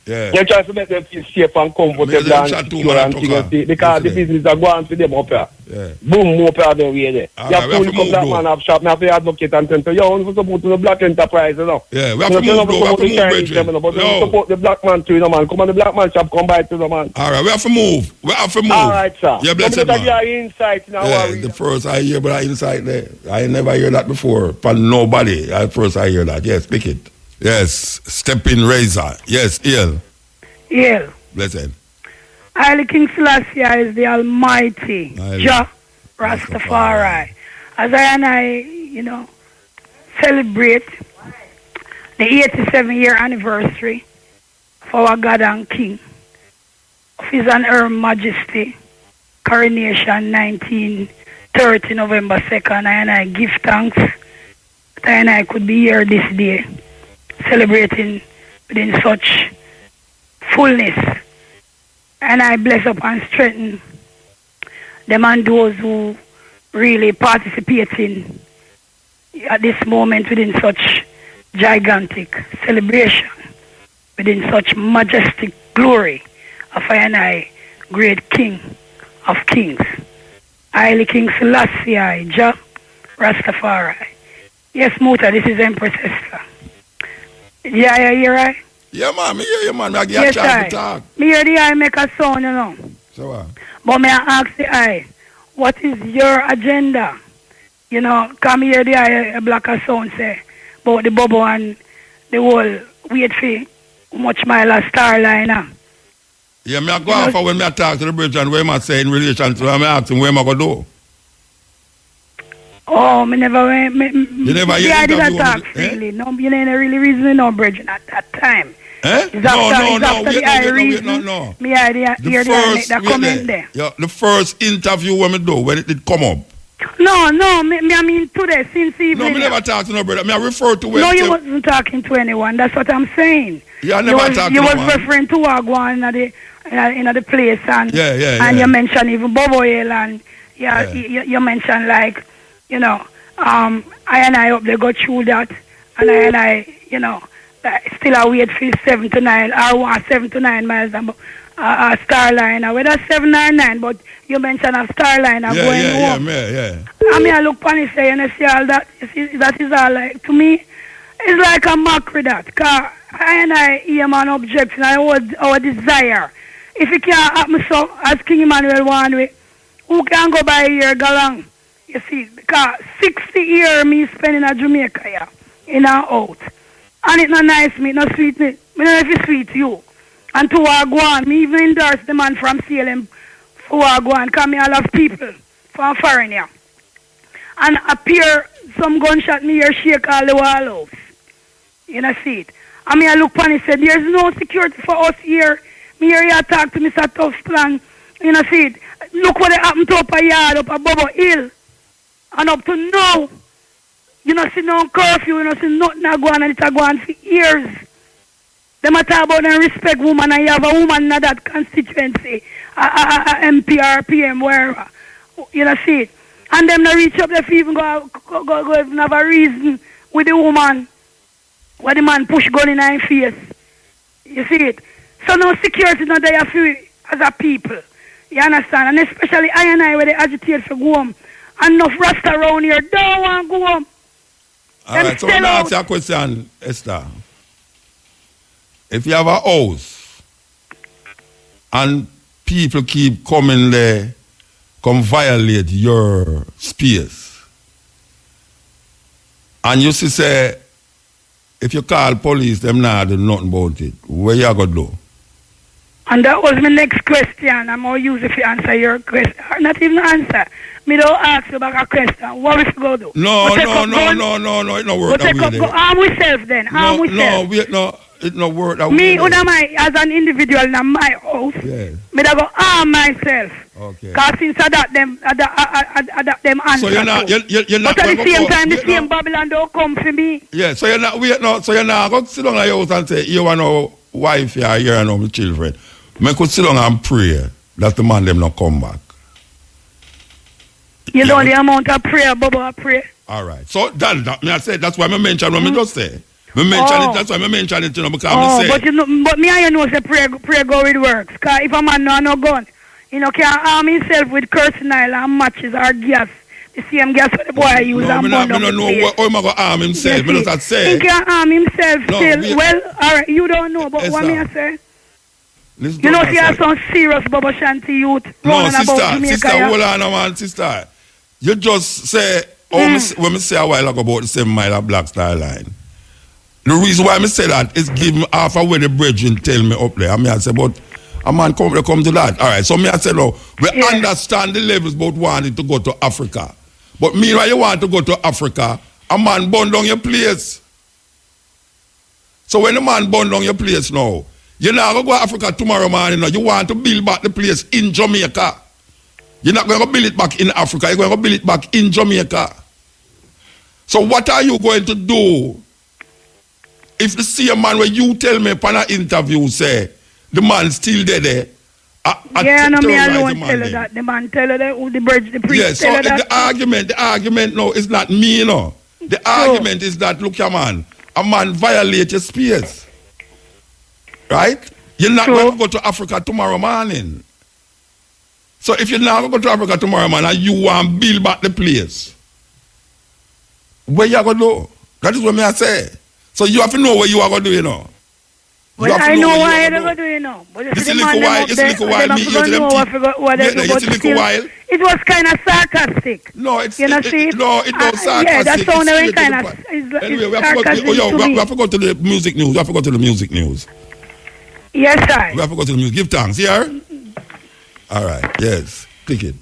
Yeah. They try to make them feel safe and comfortable and secure and things because the business are going for them up here. Yeah. Boom, up here the way there. You have to come black man have shop, now have to advocate and tell you, you support the black enterprise, you know. Yeah, we have to move, though. We have to move, Bridget. But you support the black man too, you know, man. Come on, the black man shop, come by to the man. All right, we have to move. We have to move. All right, sir. Yeah, blessed man. Give you insight in our Yeah, the first I hear about that insight there. I never hear that before from nobody. At first I hear that. Yes, speak it. Yes, Steppin razor. Yes, ill. Yeah. Blessed. Haile King Selassie is the Almighty, Jah Rastafari. As I celebrate the 87-year anniversary of our God and King, of His and Her Majesty, coronation 1930, November 2nd, and I give thanks that I could be here this day, celebrating within such fullness, and I bless up and strengthen them and those who really participating at this moment within such gigantic celebration, within such majestic glory of I great King of Kings, Haile King Selassie, Jah Rastafari. Yes, Muta, this is Empress Esther. Yeah, you hear right? Yeah, man, me hear you, man. I get a chance to talk. Me hear the eye make a sound, you know. So what? But me I ask the eye, what is your agenda? You know, come here the eye, a black a sound say, about the bubble and the whole wait for much mile a star liner. Yeah, me I go off when me I talk to the bridge and what am I say in relation to him, I ask him where am I going to do? Oh, me never went. You never hear I didn't interview talk freely. No, you ain't really reason no bridge at that time. Eh? No. Me hear the comment there. Yeah, the first interview when me do, when it did come up. No, I mean today, since evening. No, me never talk to no brother. Me I refer to where. No, you wasn't talking to anyone. That's what I'm saying. Yeah, I never talked to you no was one. referring to Wagwan in the place and Yeah. you mentioned even Bobo Hill and you mentioned like, you know, I and I up there go through that and I you know, still I wait for 7 to 9 or 7 to 9 miles a star liner, whether 7 or 9, but you mentioned a star liner going home. Yeah. I mean, I look upon it say, and I see all that. You see, that is all like, to me, it's like a mockery that. Because I hear man objection, our desire. If it can't happen so, as King Emmanuel wanted, who can go by here, go long? You see, because 60 years me spending in Jamaica here, in and out. And it's not nice, me, not sweet me. I don't know if it's sweet to you. And to Wagwan, me even endorse the man from CLM for Wagwan, because me all have people from foreign here. And appear some gunshot me here shake all the wall house. You know, see it. And me I look upon it said, there's no security for us here. Me here you talk to Mr. Tough Plan. You know, see it. Look what happened to up a yard, up a Bobo Hill. And up to now, you know, see no curfew, you know, see nothing going and it's going for years. They talk about them respect woman and you have a woman in that constituency, a MP or PM, wherever. You know, see it. And them not reach up there for even go even have a reason with the woman where the man push gun in her face. You see it? So no security not there for as a people. You understand? And especially I and I where they agitate for go home. And enough rasta around here don't want to go home. Alright, so let me ask you a question, Esther. If you have a house and people keep coming there, come violate your space, and you see say, if you call police, them not do nothing about it, where you going to do? And that was my next question. I'm going to use it to answer your question. Or not even answer. Me don't ask you about a question. What we go do? No, it no work that way. Go arm myself then. Arm myself. It no work that me, way. as an individual in my house, me da go arm myself. Okay. Because since I adapt them answer. So you're not but at the same time, the same Babylon don't come for me. Yeah, so you're not going to sit down at your house and say, you want no wife here, here and my children. Me could sit down and pray that the man them not come back. You know the amount of prayer, Bubba, pray. All right. So that's why I mentioned what I just say. That's why I mentioned it, because I say. But me and you know say prayer go with works. Because if a man no gun, can arm himself with cursing oil and matches or gas. The same gas what the boy use and burn up the place. How am I going to arm himself? Yes, I say. He can arm himself still. Well, all right, you don't know, but what me I say? You know, see, have some serious Bubba Shanty youth running about Jamaica. Sister, hold on, man, sister. You just say, when me say a while ago about the 7 mile of Black Star Line. The reason why I say that is give me half away the bridge and tell me up there. I say, but a man come to that. All right, so me I say, no, we understand the levels about wanting to go to Africa. But meanwhile, you want to go to Africa, a man burn down your place. So when a man burn down your place now, you're not going to go to Africa tomorrow morning. You want to build back the place in Jamaica. You're not going to build it back in Africa. You're going to build it back in Jamaica. So what are you going to do if the same man where you tell me upon an interview say the man still there? No, me alone tell her that. The man tell her that, the bridge, the priest tell her that. The argument no, is not me, The argument is that, look, a man violate your space. Right? You're not going to go to Africa tomorrow morning. So if you're not going to go to Africa tomorrow morning and you want to build back the place, where you going to do? That is what I say. So you have to know where you are going to do, Well, I know why you're going to do, But if the man them it was kind of sarcastic. No, it's you know, it was sarcastic. Yeah, that sounded kind of anyway, we have to go to the music news. We have to go to the music news. Yes, sir. We have to go to the music. Give thanks, here. All right, yes. Pick it.